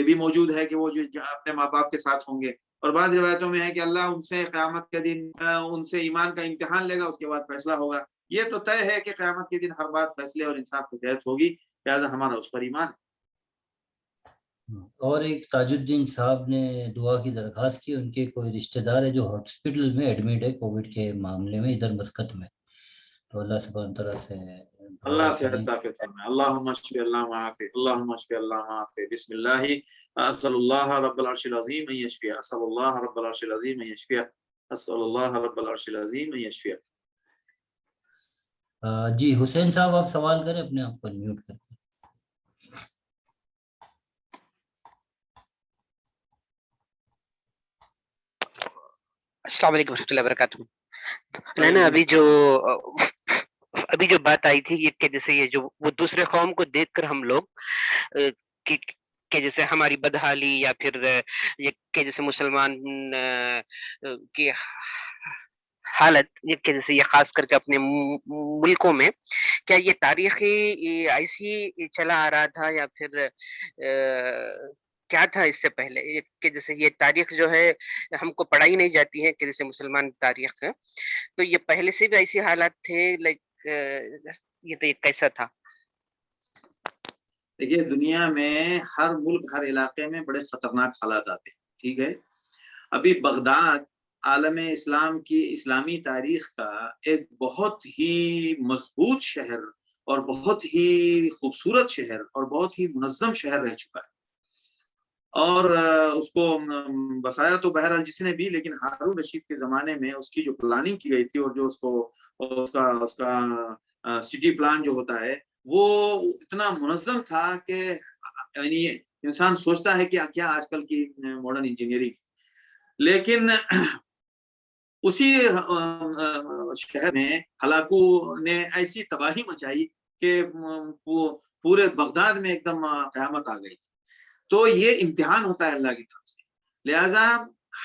[SPEAKER 1] بھی موجود ہے کہ وہ جو اپنے ماں باپ کے ساتھ ہوں گے. اور بعض روایتوں میں ہے کہ اللہ ان سے قیامت کے دن ان سے ایمان کا امتحان لے گا، اس کے بعد فیصلہ ہوگا. یہ تو طے ہے کہ قیامت کے دن ہر بات فیصلے اور انصاف کے تحت ہوگی، لہٰذا ہمارا اس پر ایمان ہے.
[SPEAKER 2] اور ایک تاج الدین صاحب نے دعا کی درخواست کی، ان کے کوئی رشتہ دار ہے جو ہاسپٹل میں ایڈمٹ ہے کووڈ کے معاملے میں ادھر مسقط میں، تو اللہ سبحانہ تعالیٰ سے
[SPEAKER 1] اللہ صحت عافیت فرمائے. اللہم اشفی اللہم عافی، اللہم اشفی اللہم عافی. بسم اللہ اسأل اللہ رب العرش العظیم ان یشفیہ، اسأل اللہ رب العرش العظیم ان یشفیہ، اسأل اللہ رب العرش العظیم ان یشفیہ.
[SPEAKER 2] جی حسین صاحب، آپ سوال کریں، اپنے آپ کو میوٹ کریں.
[SPEAKER 3] السلام علیکم ورحمۃ اللہ وبرکاتہ. مولانا ابھی جو بات آئی تھی یہ کہ جیسے یہ جو وہ دوسرے قوم کو دیکھ کر ہم لوگ کہ جیسے ہماری بدحالی، یا پھر یہ کہ جیسے مسلمان کی حالت، یہ کہ جیسے یہ خاص کر کے اپنے ملکوں میں، کیا یہ تاریخی ایسی چلا آ رہا تھا، یا پھر کیا تھا اس سے پہلے، کہ جیسے یہ تاریخ جو ہے ہم کو پڑھائی نہیں جاتی ہے کہ جیسے مسلمان تاریخ ہے، تو یہ پہلے سے بھی ایسی حالات تھے، لائک یہ تو کیسا تھا؟
[SPEAKER 1] دیکھیے دنیا میں ہر ملک ہر علاقے میں بڑے خطرناک حالات آتے ہیں، ٹھیک ہے. ابھی بغداد عالم اسلام کی اسلامی تاریخ کا ایک بہت ہی مضبوط شہر اور بہت ہی خوبصورت شہر اور بہت ہی منظم شہر رہ چکا ہے، اور اس کو بسایا تو بہرحال جس نے بھی، لیکن ہارون رشید کے زمانے میں اس کی جو پلاننگ کی گئی تھی اور جو اس کا سٹی پلان جو ہوتا ہے وہ اتنا منظم تھا کہ یعنی انسان سوچتا ہے کہ کیا آج کل کی ماڈرن انجینئرنگ. لیکن اسی شہر میں ہلاکو نے ایسی تباہی مچائی کہ پورے بغداد میں ایک دم قیامت آ گئی تھی. تو یہ امتحان ہوتا ہے اللہ کی طرف سے. لہذا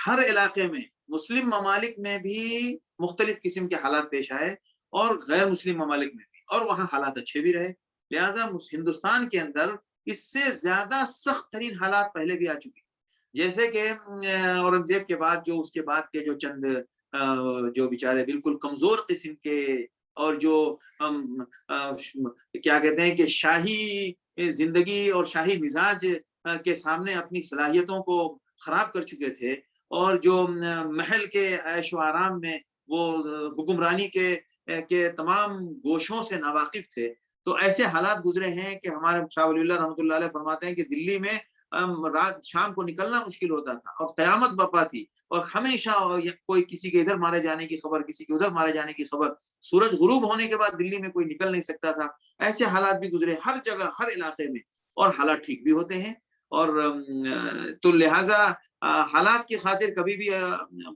[SPEAKER 1] ہر علاقے میں مسلم ممالک میں بھی مختلف قسم کے حالات پیش آئے اور غیر مسلم ممالک میں بھی، اور وہاں حالات اچھے بھی رہے. لہذا ہندوستان کے اندر اس سے زیادہ سخت ترین حالات پہلے بھی آ چکے، جیسے کہ اورنگزیب کے بعد جو اس کے بعد کے جو چند جو بیچارے بالکل کمزور قسم کے اور جو کیا کہتے ہیں کہ شاہی زندگی اور شاہی مزاج کے سامنے اپنی صلاحیتوں کو خراب کر چکے تھے، اور جو محل کے عیش و آرام میں وہ حکمرانی کے تمام گوشوں سے ناواقف تھے. تو ایسے حالات گزرے ہیں کہ ہمارے شاہ ولی اللہ رحمۃ اللہ علیہ فرماتے ہیں کہ دلی میں رات شام کو نکلنا مشکل ہوتا تھا اور قیامت برپا تھی، اور ہمیشہ کوئی کسی کے ادھر مارے جانے کی خبر، کسی کے ادھر مارے جانے کی خبر. سورج غروب ہونے کے بعد دلی میں کوئی نکل نہیں سکتا تھا. ایسے حالات بھی گزرے ہر جگہ ہر علاقے میں، اور حالات ٹھیک بھی ہوتے ہیں. اور تو لہٰذا حالات کی خاطر کبھی بھی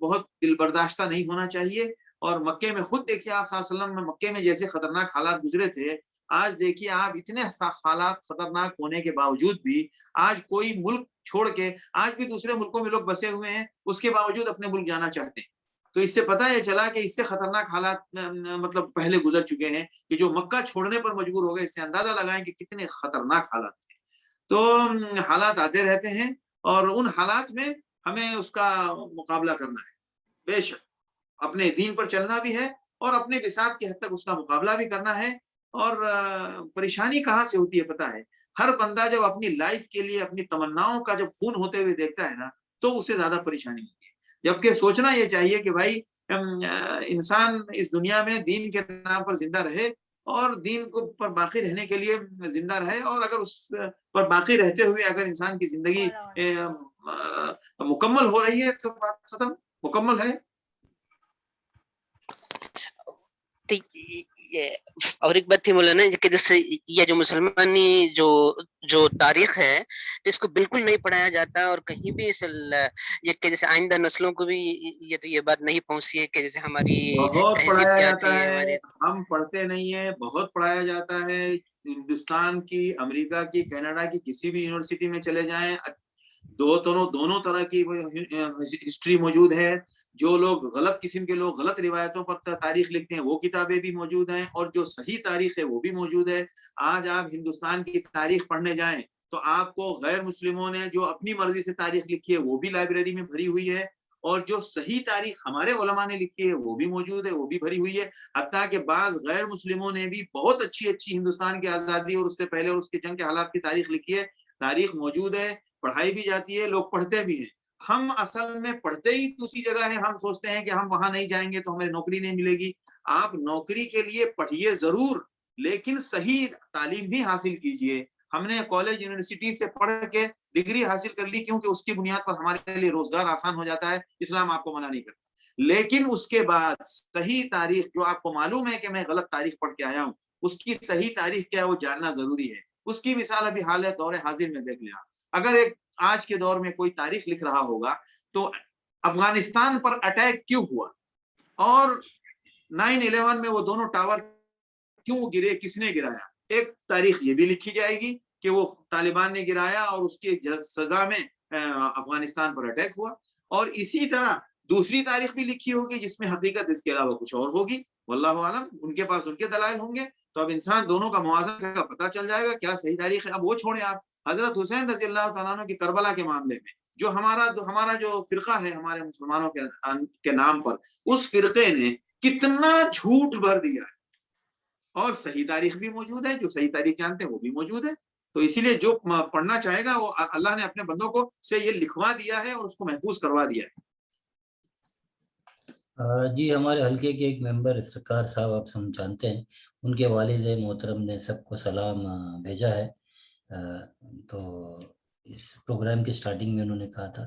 [SPEAKER 1] بہت دل برداشتہ نہیں ہونا چاہیے. اور مکے میں خود دیکھیے آپ صلی اللہ علیہ وسلم میں مکے میں جیسے خطرناک حالات گزرے تھے، آج دیکھیے آپ اتنے حالات خطرناک ہونے کے باوجود بھی آج کوئی ملک چھوڑ کے آج بھی دوسرے ملکوں میں لوگ بسے ہوئے ہیں، اس کے باوجود اپنے ملک جانا چاہتے ہیں. تو اس سے پتہ یہ چلا کہ اس سے خطرناک حالات مطلب پہلے گزر چکے ہیں کہ جو مکہ چھوڑنے پر مجبور ہو گئے. اس سے اندازہ لگائیں کہ کتنے خطرناک حالات تھے. تو حالات آتے رہتے ہیں اور ان حالات میں ہمیں اس کا مقابلہ کرنا ہے. بے شک اپنے دین پر چلنا بھی ہے اور اپنے بساط کی حد تک اس کا مقابلہ بھی کرنا ہے. اور پریشانی کہاں سے ہوتی ہے پتہ ہے؟ ہر بندہ جب اپنی لائف کے لیے اپنی تمناؤں کا جب خون ہوتے ہوئے دیکھتا ہے نا تو اسے زیادہ پریشانی ہوتی ہے. جبکہ سوچنا یہ چاہیے کہ بھائی انسان اس دنیا میں دین کے نام پر زندہ رہے اور دین کو پر باقی رہنے کے لیے زندہ رہے، اور اگر اس پر باقی رہتے ہوئے اگر انسان کی زندگی مکمل ہو رہی ہے تو بات ختم، مکمل ہے.
[SPEAKER 3] اور ایک بات تھی مولانا کہ جیسے یہ جو مسلمانی جو تاریخ ہے تو اس کو بالکل نہیں پڑھایا جاتا، اور کہیں بھی یہ کہ جیسے آئندہ نسلوں کو بھی یہ بات نہیں پہنچتی ہے کہ جیسے ہماری
[SPEAKER 1] بہت
[SPEAKER 3] تہذیب
[SPEAKER 1] پڑھایا
[SPEAKER 3] کیا
[SPEAKER 1] جاتا
[SPEAKER 3] تھی،
[SPEAKER 1] ہے،
[SPEAKER 3] ہماری
[SPEAKER 1] ہم پڑھتے نہیں ہیں. بہت پڑھایا جاتا ہے. ہندوستان کی، امریکہ کی، کینیڈا کی کسی بھی یونیورسٹی میں چلے جائیں دونوں طرح کی ہسٹری موجود ہے. جو لوگ غلط قسم کے لوگ غلط روایتوں پر تاریخ لکھتے ہیں وہ کتابیں بھی موجود ہیں، اور جو صحیح تاریخ ہے وہ بھی موجود ہے. آج آپ ہندوستان کی تاریخ پڑھنے جائیں تو آپ کو غیر مسلموں نے جو اپنی مرضی سے تاریخ لکھی ہے وہ بھی لائبریری میں بھری ہوئی ہے، اور جو صحیح تاریخ ہمارے علماء نے لکھی ہے وہ بھی موجود ہے، وہ بھی بھری ہوئی ہے. حتیٰ کہ بعض غیر مسلموں نے بھی بہت اچھی ہندوستان کی آزادی اور اس سے پہلے اور اس کے جنگ کے حالات کی تاریخ لکھی ہے. تاریخ موجود ہے، پڑھائی بھی جاتی ہے، لوگ پڑھتے بھی ہیں. ہم اصل میں پڑھتے ہی دوسری جگہ ہیں. ہم سوچتے ہیں کہ ہم وہاں نہیں جائیں گے تو ہمیں نوکری نہیں ملے گی. آپ نوکری کے لیے پڑھیے ضرور، لیکن صحیح تعلیم بھی حاصل کیجیے. ہم نے کالج یونیورسٹی سے پڑھ کے ڈگری حاصل کر لی کیونکہ اس کی بنیاد پر ہمارے لیے روزگار آسان ہو جاتا ہے. اسلام آپ کو منع نہیں کرتا. لیکن اس کے بعد صحیح تاریخ جو آپ کو معلوم ہے کہ میں غلط تاریخ پڑھ کے آیا ہوں، اس کی صحیح تاریخ کیا ہے وہ جاننا ضروری ہے. اس کی مثال ابھی حال دور حاضر میں دیکھ لیا. اگر ایک آج کے دور میں کوئی تاریخ لکھ رہا ہوگا تو افغانستان پر اٹیک کیوں ہوا اور 9/11 میں وہ دونوں ٹاور کیوں گرے، کس نے گرایا، ایک تاریخ یہ بھی لکھی جائے گی کہ وہ طالبان نے گرایا اور اس کی سزا میں افغانستان پر اٹیک ہوا. اور اسی طرح دوسری تاریخ بھی لکھی ہوگی جس میں حقیقت اس کے علاوہ کچھ اور ہوگی. واللہ عالم، ان کے پاس ان کے دلائل ہوں گے. تو اب انسان دونوں کا موازنہ کا پتہ چل جائے گا کیا صحیح تاریخ ہے. اب وہ چھوڑیں، حضرت حسین رضی اللہ تعالیٰ عنہ کی کربلا کے معاملے میں جو ہمارا جو فرقہ ہے ہمارے مسلمانوں کے نام پر، اس فرقے نے کتنا جھوٹ بھر دیا ہے، اور صحیح تاریخ بھی موجود ہے، جو صحیح تاریخ جانتے ہیں وہ بھی موجود ہے. تو اسی لیے جو پڑھنا چاہے گا وہ اللہ نے اپنے بندوں کو سے یہ لکھوا دیا ہے اور اس کو محفوظ کروا دیا ہے.
[SPEAKER 2] جی ہمارے حلقے کے ایک ممبر افتخار صاحب، آپ سب جانتے ہیں، ان کے والد محترم نے سب کو سلام بھیجا ہے. تو اس پروگرام کے سٹارٹنگ میں انہوں نے کہا تھا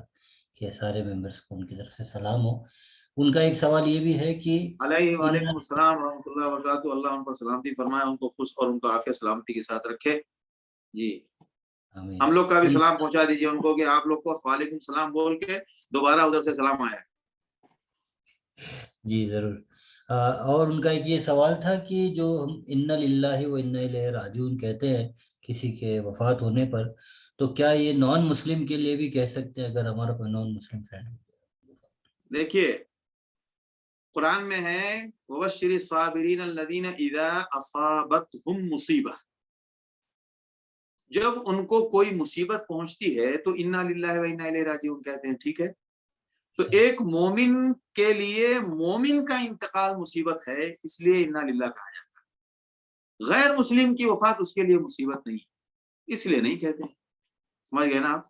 [SPEAKER 2] کہ سارے ممبرس کو ان کی طرف سے سلام ہو. ان کا ایک سوال یہ بھی ہے کہ
[SPEAKER 1] علیہ وعلیکم السلام ورحمۃ اللہ وبرکاتہ. اللہ ان پر سلامتی فرمائے، ان کو خوش اور ان کو عافیت سلامتی کے ساتھ رکھے. جی ہم لوگ کا بھی سلام پہنچا دیجیے ان کو کہ آپ لوگ کو وعلیکم السلام بول کے دوبارہ ادھر سے سلام آیا.
[SPEAKER 2] جی ضرور. اور ان کا ایک یہ سوال تھا کہ جو ہم انا للہ و انا الیہ راجعون کہتے ہیں کسی کے وفات ہونے پر، تو کیا یہ نان مسلم کے لیے بھی کہہ سکتے ہیں اگر ہمارا کوئی نان مسلم فرینڈ؟
[SPEAKER 1] دیکھیے قرآن میں ہے وبشر الصابرین الذین اذا اصابتهم مصیبہ، جب ان کو کوئی مصیبت پہنچتی ہے تو انا للہ و انا الیہ راجعون کہتے ہیں. ٹھیک ہے، تو ایک مومن کے لیے مومن کا انتقال مصیبت ہے، اس لیے انا للہ کہا جاتا ہے. غیر مسلم کی وفات اس کے لیے مصیبت نہیں ہے، اس لیے نہیں کہتے ہیں. سمجھ گئے نا آپ؟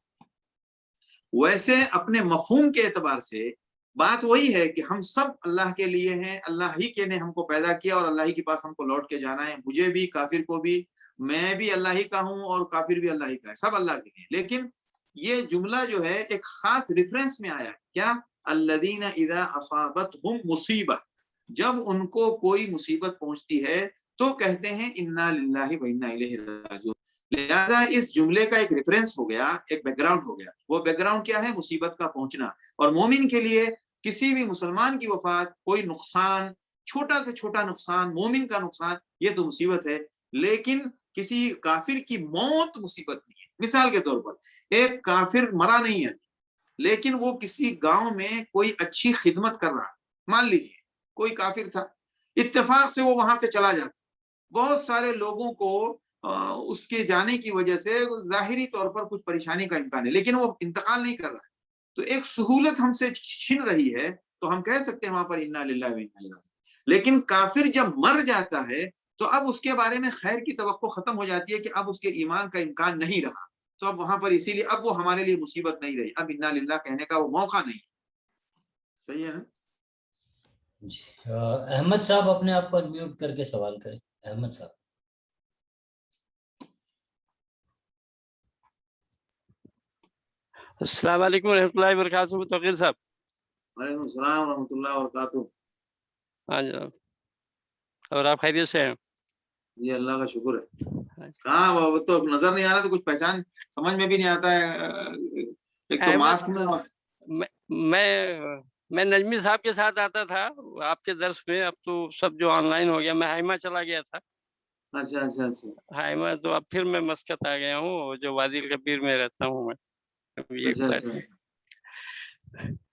[SPEAKER 1] ویسے اپنے مفہوم کے اعتبار سے بات وہی ہے کہ ہم سب اللہ کے لیے ہیں، اللہ ہی کے نے ہم کو پیدا کیا اور اللہ ہی کے پاس ہم کو لوٹ کے جانا ہے. مجھے بھی، کافر کو بھی، میں بھی اللہ ہی کا ہوں اور کافر بھی اللہ ہی کا ہے، سب اللہ کے لیے. لیکن یہ جملہ جو ہے ایک خاص ریفرنس میں آیا ہے. کیا؟ الذین اذا اصابتهم مصیبہ، جب ان کو کوئی مصیبت پہنچتی ہے تو کہتے ہیں انا للہ و انا الیہ راجعون. لہذا اس جملے کا ایک ریفرنس ہو گیا، ایک بیک گراؤنڈ ہو گیا. وہ بیک گراؤنڈ کیا ہے؟ مصیبت کا پہنچنا. اور مومن کے لیے کسی بھی مسلمان کی وفات، کوئی نقصان، چھوٹا سے چھوٹا نقصان، مومن کا نقصان، یہ تو مصیبت ہے. لیکن کسی کافر کی موت مصیبت نہیں ہے. مثال کے طور پر ایک کافر مرا نہیں ہے لیکن وہ کسی گاؤں میں کوئی اچھی خدمت کر رہا. مان لیجیے کوئی کافر تھا، اتفاق سے وہ وہاں سے چلا جاتا، بہت سارے لوگوں کو اس کے جانے کی وجہ سے ظاہری طور پر کچھ پریشانی کا امکان ہے، لیکن وہ انتقال نہیں کر رہا ہے. تو ایک سہولت ہم سے چھن رہی ہے تو ہم کہہ سکتے ہیں وہاں پر انا للہ و انا الیہ راجعون. لیکن کافر جب مر جاتا ہے تو اب اس کے بارے میں خیر کی توقع ختم ہو جاتی ہے کہ اب اس کے ایمان کا امکان نہیں رہا. تو اب وہاں پر اسی لیے اب وہ ہمارے لیے مصیبت نہیں رہی، اب انا للہ کہنے کا وہ موقع نہیں. صحیح ہے نا؟
[SPEAKER 2] جی احمد صاحب اپنے آپ کو میوٹ کر کے سوال کریں. احمد صاحب.
[SPEAKER 4] السلام علیکم و رحمۃ اللہ وبرکاتہ. توقیر صاحب.
[SPEAKER 1] وعلیکم السلام و رحمۃ اللہ وبرکاتہ.
[SPEAKER 4] ہاں جناب، اور آپ خیریت سے ہیں؟
[SPEAKER 1] جی اللہ کا شکر ہے. کہاں وہ تو نظر نہیں آ رہا، تو کچھ پہچان سمجھ میں بھی نہیں آتا ہے. ایک تو ماسک
[SPEAKER 4] میں نجمی صاحب کے ساتھ آتا تھا آپ کے درس میں، اب تو سب جو آن لائن ہو گیا. میں ہائمہ چلا گیا تھا.
[SPEAKER 1] اچھا اچھا اچھا.
[SPEAKER 4] ہائمہ تو اب پھر میں مسقط آ گیا ہوں، جو وادی الکبیر میں رہتا ہوں میں.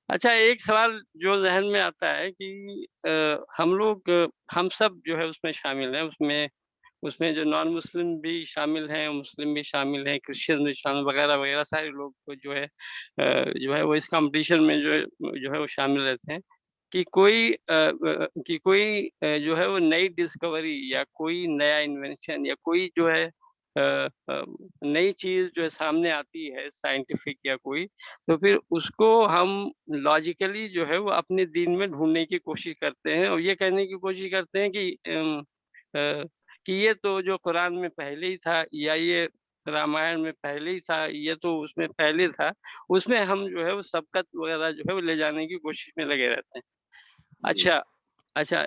[SPEAKER 4] اچھا ایک سوال جو ذہن میں آتا ہے کہ ہم سب جو ہے اس میں شامل ہیں، اس میں جو نان مسلم بھی شامل ہیں، مسلم بھی شامل ہیں، کرسچن بھی شامل، وغیرہ وغیرہ سارے لوگ جو ہے وہ اس کمپٹیشن میں جو ہے وہ شامل رہتے ہیں کہ کوئی جو ہے وہ نئی ڈسکوری یا کوئی نیا انوینشن یا کوئی جو ہے نئی چیز جو ہے سامنے آتی ہے سائنٹیفک یا کوئی، تو پھر اس کو ہم لاجیکلی جو ہے وہ اپنے دین میں ڈھونڈنے کی کوشش کرتے ہیں اور یہ کہنے کی کوشش کرتے ہیں کہ یہ تو جو قرآن میں پہلے ہی تھا، یا یہ رامائن میں پہلے ہی تھا، یہ تو اس میں پہلے تھا. اس میں ہم جو ہے وہ سبقت وغیرہ جو ہے وہ لے جانے کی کوشش میں لگے رہتے ہیں. اچھا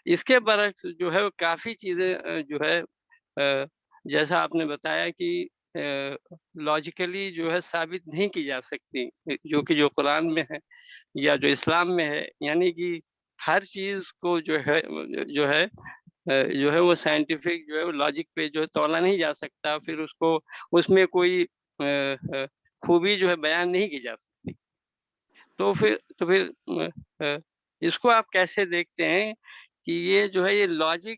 [SPEAKER 4] اس کے برعکس جو ہے وہ کافی چیزیں جو ہے جیسا آپ نے بتایا کہ لاجیکلی جو ہے ثابت نہیں کی جا سکتی، جو قرآن میں ہے یا جو اسلام میں ہے. یعنی کہ ہر چیز کو جو ہے وہ سائنٹیفک جو ہے وہ لاجک پہ جو ہے تولا نہیں جا سکتا، پھر اس میں کوئی خوبی جو ہے بیان نہیں کی جا سکتی. تو پھر اس کو آپ کیسے دیکھتے ہیں کہ یہ جو ہے یہ لاجک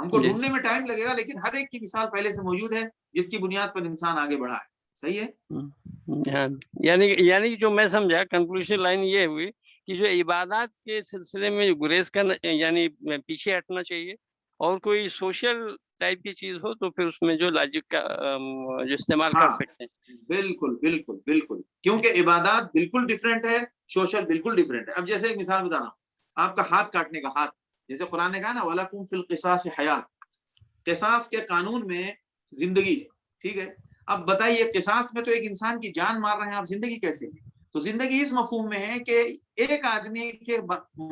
[SPEAKER 1] ہم کو
[SPEAKER 4] جی۔
[SPEAKER 1] ڈھونڈنے میں ٹائم لگے گا، لیکن ہر ایک کی مثال پہلے سے موجود ہے جس کی بنیاد پر انسان آگے بڑھا ہے. صحیح ہے.
[SPEAKER 4] ہاں، یعنی جو میں سمجھا کنکلوژن لائن یہ ہوئی کہ جو عبادات کے سلسلے میں گریز کرنا یعنی پیچھے ہٹنا چاہیے، اور کوئی سوشل ٹائپ کی چیز ہو تو پھر اس میں جو لاجک کا جو استعمال کر
[SPEAKER 1] ہاں
[SPEAKER 4] سکتے ہیں.
[SPEAKER 1] بالکل بالکل بالکل، کیونکہ عبادات بالکل ڈفرینٹ ہے، سوشل بالکل ڈفرینٹ ہے. اب جیسے ایک مثال بتا رہا ہوں، آپ کا ہاتھ کاٹنے کا ہاتھ، جیسے قرآن نے کہا نا وَلَكُمْ فِي الْقِصَاصِ حَيَاةٌ، قصاص کے قانون میں زندگی ہے. ٹھیک ہے، اب بتائیے قصاص میں تو ایک انسان کی جان مار رہے ہیں، آپ زندگی کیسے ہے؟ تو زندگی اس مفہوم میں ہے کہ ایک آدمی کے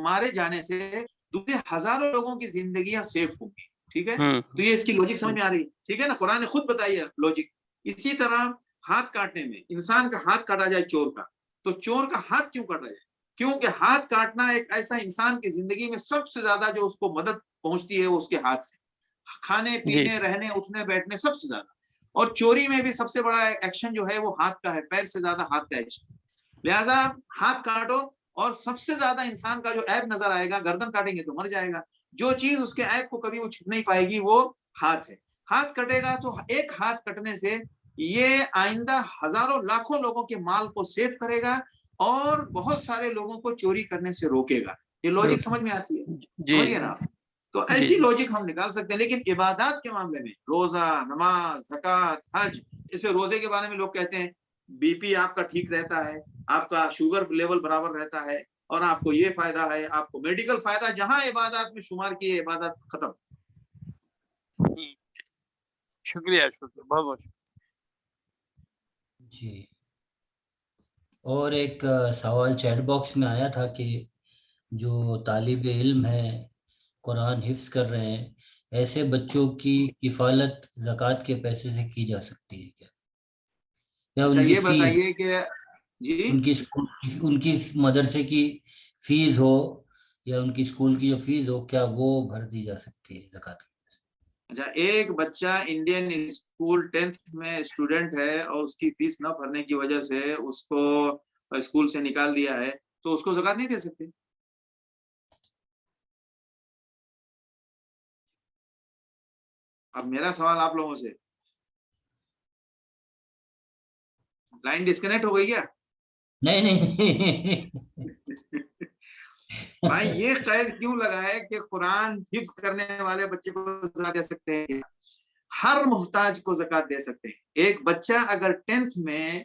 [SPEAKER 1] مارے جانے سے دوسرے ہزاروں لوگوں کی زندگیاں سیف ہوں گی. ٹھیک ہے، تو یہ اس کی لوجک سمجھ میں آ رہی ہے. ٹھیک ہے نا، قرآن نے خود بتائی ہے لوجک. اسی طرح ہاتھ کاٹنے میں، انسان کا ہاتھ کاٹا جائے چور کا، تو چور کا ہاتھ کیوں کاٹا جائے؟ کیونکہ ہاتھ کاٹنا ایک ایسا انسان کی زندگی میں سب سے زیادہ جو اس کو مدد پہنچتی ہے وہ اس کے ہاتھ سے، کھانے پینے رہنے اٹھنے بیٹھنے سب سے زیادہ. اور چوری میں بھی سب سے بڑا ایکشن جو ہے وہ ہاتھ کا ہے، پیر سے زیادہ ہاتھ کا ایکشن. لہذا ہاتھ کاٹو، اور سب سے زیادہ انسان کا جو عیب نظر آئے گا، گردن کاٹیں گے تو مر جائے گا، جو چیز اس کے عیب کو کبھی وہ چھپ نہیں پائے گی وہ ہاتھ ہے. ہاتھ کٹے گا تو ایک ہاتھ کٹنے سے یہ آئندہ ہزاروں لاکھوں لوگوں کے مال کو سیف کرے گا اور بہت سارے لوگوں کو چوری کرنے سے روکے گا. یہ لوجک سمجھ میں آتی ہے؟ سمجھ گئے نا آپ؟ تو ایسی لوجک ہم نکال سکتے ہیں. لیکن عبادات کے معاملے میں روزہ، نماز، زکوٰۃ، حج، جیسے روزے کے بارے میں لوگ کہتے ہیں بی پی آپ کا ٹھیک رہتا ہے، آپ کا شوگر لیول برابر رہتا ہے، اور آپ کو یہ فائدہ ہے، آپ کو میڈیکل فائدہ، جہاں عبادات میں شمار کیے عبادات ختم.
[SPEAKER 4] شکریہ بہت بہت.
[SPEAKER 2] جی، اور ایک سوال چیٹ باکس میں آیا تھا کہ جو طالب علم ہیں قرآن حفظ کر رہے ہیں، ایسے بچوں کی کفالت زکوٰۃ کے پیسے سے کی جا سکتی ہے کیا؟ یا
[SPEAKER 1] اچھا
[SPEAKER 2] ان کی
[SPEAKER 1] یہ
[SPEAKER 2] فیس،
[SPEAKER 1] بتائیے کہ جی
[SPEAKER 2] ان کی مدرسے کی فیس ہو یا ان کی اسکول کی جو فیس ہو، کیا وہ بھر دی جا سکتی ہے زکوٰۃ؟
[SPEAKER 1] اچھا، ایک بچہ انڈین اسکول 10th میں اسٹوڈنٹ ہے اور اس کی فیس نہ بھرنے کی وجہ سے اس کو اسکول سے نکال دیا ہے، تو اس کو زکوٰۃ نہیں دے سکتے؟ اب میرا سوال آپ لوگوں سے، لائن ڈسکنیکٹ ہو گئی کیا؟
[SPEAKER 2] نہیں
[SPEAKER 1] بھائی یہ قید کیوں لگا ہے کہ قرآن حفظ کرنے والے بچے کو زکوٰۃ دے سکتے ہیں؟ ہر محتاج کو زکوٰۃ دے سکتے ہیں. ایک بچہ اگر 10th میں،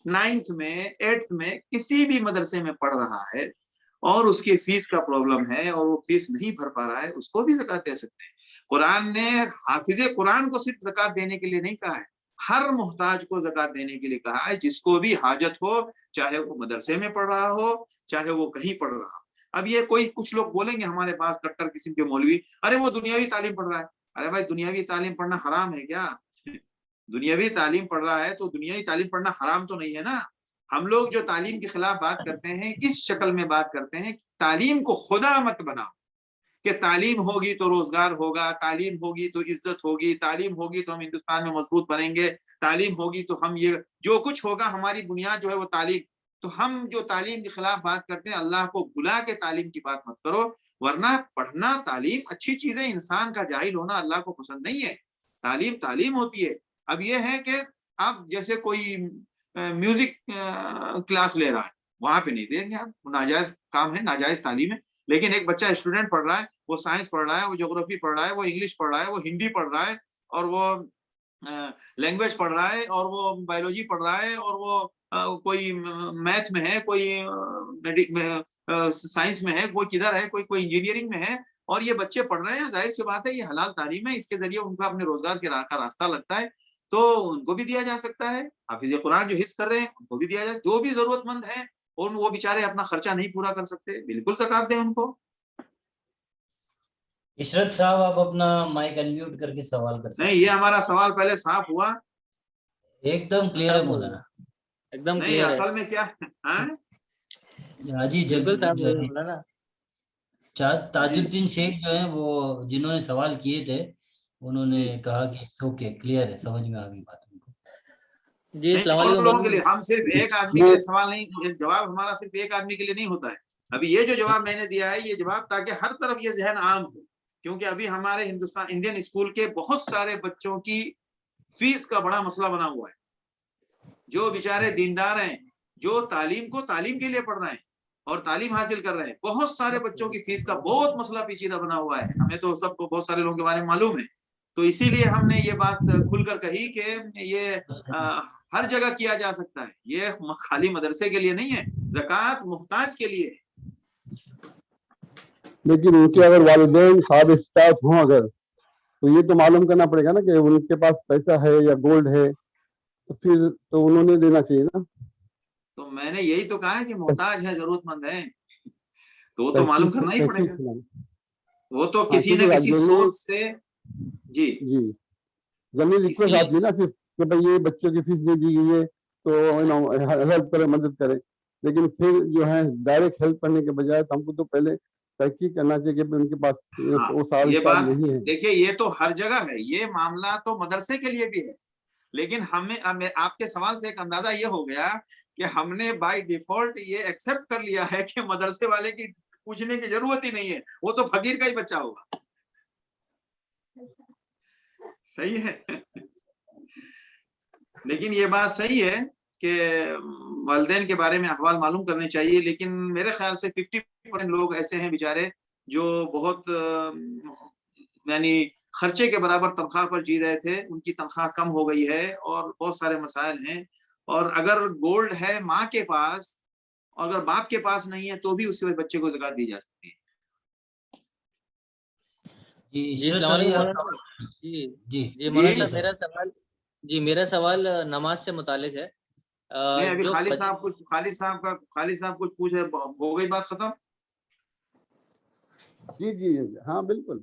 [SPEAKER 1] 9th میں، 8th میں کسی بھی مدرسے میں پڑھ رہا ہے اور اس کی فیس کا پرابلم ہے اور وہ فیس نہیں بھر پا رہا ہے، اس کو بھی زکوٰۃ دے سکتے ہیں. قرآن نے حافظ قرآن کو صرف زکوٰۃ دینے کے لیے نہیں کہا ہے، ہر محتاج کو زکوٰۃ دینے کے لیے کہا ہے، جس کو بھی حاجت ہو، چاہے وہ مدرسے میں پڑھ رہا ہو چاہے وہ کہیں پڑھ رہا ہو. اب یہ کچھ لوگ بولیں گے ہمارے پاس کٹر قسم کے مولوی، ارے وہ دنیاوی تعلیم پڑھ رہا ہے. ارے بھائی دنیاوی تعلیم پڑھنا حرام ہے کیا؟ دنیاوی تعلیم پڑھ رہا ہے تو دنیاوی تعلیم پڑھنا حرام تو نہیں ہے نا. ہم لوگ جو تعلیم کے خلاف بات کرتے ہیں اس شکل میں بات کرتے ہیں، تعلیم کو خدا مت بناؤ کہ تعلیم ہوگی تو روزگار ہوگا، تعلیم ہوگی تو عزت ہوگی، تعلیم ہوگی تو ہم ہندوستان میں مضبوط بنیں گے، تعلیم ہوگی تو ہم یہ جو کچھ ہوگا، ہماری بنیاد جو ہے وہ تعلیم. تو ہم جو تعلیم کے خلاف بات کرتے ہیں، اللہ کو بلا کے تعلیم کی بات مت کرو، ورنہ پڑھنا تعلیم اچھی چیز ہے، انسان کا جاہل ہونا اللہ کو پسند نہیں ہے. تعلیم تعلیم ہوتی ہے. اب یہ ہے کہ آپ جیسے کوئی میوزک کلاس لے رہا ہے، وہاں پہ نہیں دیں گے آپ، ناجائز کام ہے، ناجائز تعلیم ہے. لیکن ایک بچہ اسٹوڈنٹ پڑھ رہا ہے، وہ سائنس پڑھ رہا ہے، وہ جغرافی پڑھ رہا ہے، وہ انگلش پڑھ رہا ہے، وہ ہندی پڑھ رہا ہے، اور وہ لینگویج پڑھ رہا ہے، اور وہ بایولوجی پڑھ رہا ہے، اور وہ کوئی میتھ میں ہے، کوئی سائنس میں ہے، کوئی کدھر ہے، کوئی انجینئرنگ میں ہے، اور یہ بچے پڑھ رہے ہیں. ظاہر سی بات ہے یہ حلال تعلیم ہے، اس کے ذریعے ان کا اپنے روزگار کے کا راستہ لگتا ہے، تو ان کو بھی دیا جا سکتا ہے. حافظ قرآن جو حفظ کر رہے ہیں ان کو بھی دیا جائے. جو بھی ضرورت مند ہے اور وہ بیچارے اپنا خرچہ نہیں پورا کر سکتے، بالکل زکوٰۃ دیں ان کو.
[SPEAKER 2] عشرت صاحب آپ اپنا مائک انمیوٹ کر کے سوال کر سکتے ہیں.
[SPEAKER 1] نہیں، یہ ہمارا سوال پہلے صاف ہوا،
[SPEAKER 2] ایک دم کلیئر ہے مولانا،
[SPEAKER 5] ایک دم
[SPEAKER 1] نہیں
[SPEAKER 5] کلیئر ہے.
[SPEAKER 1] اصل میں کیا
[SPEAKER 2] حاجی
[SPEAKER 5] بالکل صاحب مولانا.
[SPEAKER 2] تاج الدین شیخ جو ہیں وہ جنہوں نے سوال کیے تھے، انہوں نے کہا کہ اوکے کلیئر ہے، سمجھ میں آ گئی بات ان کو.
[SPEAKER 5] جی السلام
[SPEAKER 1] اور
[SPEAKER 5] علیکم.
[SPEAKER 1] لوگوں کے لیے ہم صرف ایک آدمی کے لیے سوال نہیں، جواب ہمارا صرف ایک آدمی کے لیے نہیں ہوتا ہے. ابھی یہ جو جواب میں نے دیا ہے یہ جواب تاکہ ہر طرف یہ ذہن عام ہو کیونکہ ابھی ہمارے ہندوستان انڈین اسکول کے بہت سارے بچوں کی فیس کا بڑا مسئلہ بنا ہوا ہے. جو بیچارے دیندار ہیں, جو تعلیم کو تعلیم کے لیے پڑھ رہے ہیں اور تعلیم حاصل کر رہے ہیں, بہت سارے بچوں کی فیس کا بہت مسئلہ پیچیدہ بنا ہوا ہے. ہمیں تو سب کو بہت سارے لوگوں کے بارے میں معلوم ہے. تو اسی لیے ہم نے یہ بات کھل کر کہی کہ یہ ہر جگہ کیا جا سکتا ہے, یہ خالی مدرسے کے لیے نہیں ہے, زکوٰۃ محتاج کے لیے ہے.
[SPEAKER 6] لیکن ان کے اگر والدین صاحب استطاعت ہوں اگر, تو یہ تو معلوم کرنا پڑے گا نا کہ ان کے پاس پیسہ ہے یا گولڈ ہے, تو پھر تو انہوں نے دینا چاہیے نا.
[SPEAKER 1] تو میں نے یہی تو کہا ہے کہ محتاج ہے, ضرورت مند ہے, تو وہ تو معلوم کرنا ہی پڑے گا. وہ تو کسی نہ کسی سوچ سے. جی
[SPEAKER 6] جی جنرل ریکویسٹ آتی ہے نا صرف کہ بھائی یہ بچوں کی فیس نہیں دی گئی ہے تو ہیلپ کرے, مدد کرے. لیکن پھر جو ہے ڈائریکٹ ہیلپ کرنے کے بجائے ہم کو تو پہلے تحقیق کرنا چاہیے کہ ان کے پاس وہ سال
[SPEAKER 1] یہ بات
[SPEAKER 6] نہیں ہے.
[SPEAKER 1] دیکھیے, یہ تو ہر جگہ ہے, یہ معاملہ تو مدرسے کے لیے بھی ہے. لیکن ہمیں آپ کے سوال سے ایک اندازہ یہ ہو گیا کہ ہم نے بائی ڈیفالٹ یہ ایکسپٹ کر لیا ہے کہ مدرسے والے کی پوچھنے کی ضرورت ہی نہیں ہے, وہ تو فقیر کا ہی بچہ ہوگا. صحیح ہے. لیکن یہ بات صحیح ہے کہ والدین کے بارے میں احوال معلوم کرنے چاہیے. لیکن میرے خیال سے 50% لوگ ایسے ہیں بیچارے جو بہت یعنی خرچے کے برابر تنخواہ پر جی رہے تھے, ان کی تنخواہ کم ہو گئی ہے اور بہت سارے مسائل ہیں. اور اگر گولڈ ہے ماں کے پاس, اگر باپ کے پاس نہیں ہے, تو بھی اس بچے کو زکوٰۃ دی جا سکتی ہے.
[SPEAKER 5] جی السلام علیکم مولانا. جی مولانا صاحب میرا سوال نماز سے متعلق ہے.
[SPEAKER 1] نہیں, ابھی خالد صاحب کچھ پوچھ رہے, ہو گئی بات ختم؟
[SPEAKER 6] جی ہاں بالکل.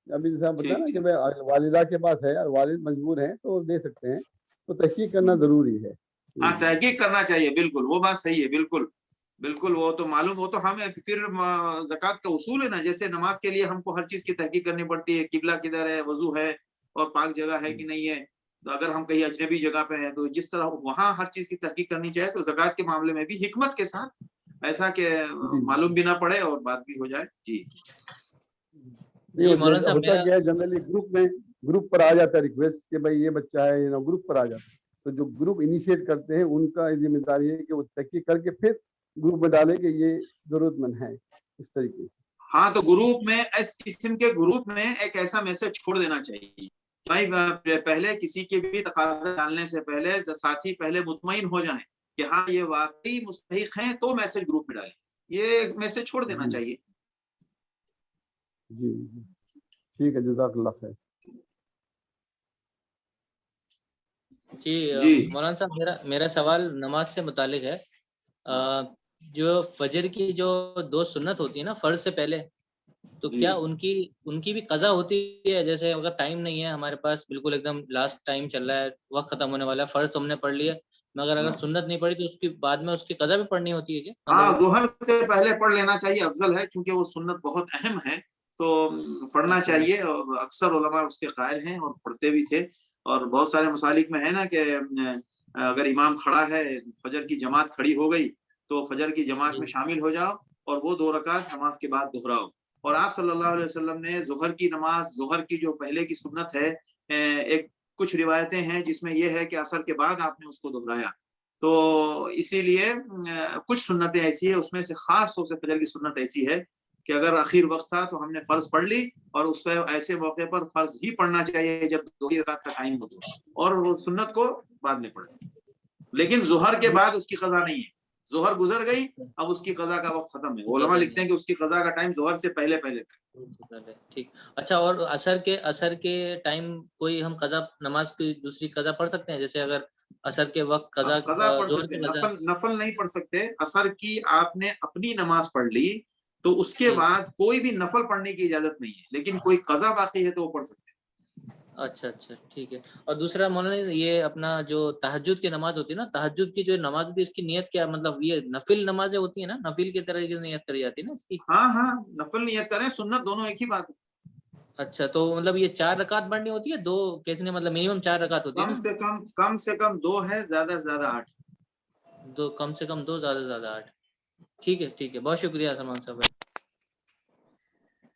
[SPEAKER 6] ابھی صاحب بتا نا کہ والدہ کے پاس ہے اور والد مجبور ہیں تو دے سکتے ہیں, تو تحقیق کرنا ضروری ہے.
[SPEAKER 1] ہاں, تحقیق کرنا چاہیے, بالکل وہ بات صحیح ہے. بالکل بالکل, وہ تو معلوم, وہ تو ہمیں پھر زکوٰۃ کا اصول ہے نا. جیسے نماز کے لیے ہم کو ہر چیز کی تحقیق کرنی پڑتی ہے, قبلہ کدھر ہے, وضو ہے, اور پاک جگہ ہے کہ نہیں ہے. تو اگر ہم کہیں اجنبی جگہ پہ ہیں تو جس طرح وہاں ہر چیز کی تحقیق کرنی چاہیے, تو زکوٰۃ کے معاملے میں بھی حکمت کے ساتھ, ایسا کہ معلوم بھی نہ پڑے اور بات بھی ہو جائے. جی
[SPEAKER 6] ہوتا کیا ہے, جنرلی گروپ پر آ جاتا ہے ریکویسٹ کہ بھائی یہ بچہ ہے, گروپ پر آ جاتا ہے. تو جو گروپ انیشیٹ کرتے ہیں ان کا ذمہ داری ہے کہ وہ تحقیق کر کے پھر گروپ میں ڈالے کہ یہ ضرورت مند ہے, اس طریقے سے.
[SPEAKER 1] ہاں, تو گروپ میں اس قسم کے گروپ میں ایک ایسا میسج چھوڑ دینا چاہیے بھائی, پہلے کسی کے بھی تقاضا ڈالنے سے پہلے ساتھی پہلے مطمئن ہو جائیں کہ ہاں یہ واقعی مستحق ہیں, تو میسج گروپ میں ڈالیں. یہ میسج چھوڑ دینا چاہیے.
[SPEAKER 6] جی ٹھیک ہے, جزاک اللہ خیر.
[SPEAKER 5] جی مولانا صاحب میرا سوال نماز سے متعلق ہے. جو فجر کی جو 2 سنت ہوتی ہے نا فرض سے پہلے, تو کیا ان کی بھی قضا ہوتی ہے؟ جیسے اگر ٹائم نہیں ہے ہمارے پاس, بالکل ایک دم لاسٹ ٹائم چل رہا ہے, وقت ختم ہونے والا ہے, فرض تو ہم نے پڑھ لیا, مگر اگر سنت نہیں پڑھی تو اس کے بعد میں اس کی قضا بھی پڑھنی ہوتی ہے کیا؟
[SPEAKER 1] ہاں, ظہر سے پہلے پڑھ لینا چاہیے, افضل ہے, کیونکہ وہ سنت بہت اہم ہے, تو پڑھنا چاہیے. اور اکثر علماء اس کے قائل ہیں اور پڑھتے بھی تھے. اور بہت سارے مسالک میں ہے نا کہ اگر امام کھڑا ہے, فجر کی جماعت کھڑی ہو گئی, تو فجر کی جماعت میں شامل ہو جاؤ اور وہ 2 رکعت نماز کے بعد دہراؤ. اور آپ صلی اللہ علیہ وسلم نے ظہر کی نماز, ظہر کی جو پہلے کی سنت ہے, ایک کچھ روایتیں ہیں جس میں یہ ہے کہ عصر کے بعد آپ نے اس کو دہرایا. تو اسی لیے کچھ سنتیں ایسی ہیں, اس میں سے خاص طور سے فجر کی سنت ایسی ہے کہ اگر اخیر وقت تھا تو ہم نے فرض پڑھ لی, اور اس سے ایسے موقع پر فرض ہی پڑھنا چاہیے جب 2 رکعت کا ٹائم ہو, اور وہ سنت کو بعد میں پڑھیں. لیکن ظہر کے بعد اس کی قضا نہیں ہے. ظہر گزر گئی, اب اس کی قضا کا وقت ختم ہے. علماء لکھتے ہیں کہ اس کی قضا کا ٹائم ظہر سے پہلے تھا.
[SPEAKER 5] ٹھیک, اچھا. اور عصر کے ٹائم کوئی ہم قضا نماز کی دوسری قضا پڑھ سکتے ہیں؟ جیسے اگر عصر کے وقت قضا
[SPEAKER 1] پڑھ سکتے ہیں, نفل نہیں پڑھ سکتے. عصر کی آپ نے اپنی نماز پڑھ لی, تو اس کے بعد کوئی بھی نفل پڑھنے کی اجازت نہیں ہے, لیکن کوئی قضا باقی ہے تو وہ پڑھ سکتے ہیں.
[SPEAKER 5] اچھا ٹھیک ہے. اور دوسرا مولانا, یہ اپنا جو تہجد کی نماز ہوتی ہے نا, تہجد کی جو نماز ہوتی ہے, اس کی نیت کیا, مطلب یہ نفل نمازیں ہوتی ہیں نا, نفل کی طرح کی نیت کری جاتی ہے نا اس کی؟
[SPEAKER 1] ہاں, نفل نیت کریں, سنت دونوں ایک ہی بات ہے.
[SPEAKER 5] اچھا, تو مطلب یہ 4 رکعت پڑھنی ہوتی ہے, 2 کتنے, مطلب منیمم 4 رکعت ہوتی ہے؟
[SPEAKER 1] کم سے کم 2 ہے, زیادہ سے زیادہ 8.
[SPEAKER 5] 2 کم سے کم 2, زیادہ سے زیادہ 8. ٹھیک ہے, بہت شکریہ سلمان صاحب.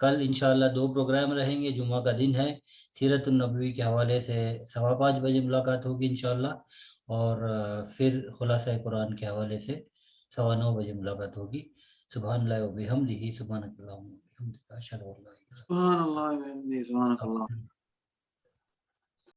[SPEAKER 2] کل انشاءاللہ 2 پروگرام رہیں گے. جمعہ کا دن ہے, سیرت النبوی کے حوالے سے 5:15 بجے ملاقات ہوگی انشاءاللہ, اور پھر خلاصہ قرآن کے حوالے سے 9:15 بجے ملاقات ہوگی. سبحان اللہ و بحمدہ, سبحانک اللہم و بحمدک, اشہد ان لا الہ الا انت.
[SPEAKER 1] سبحان اللہ.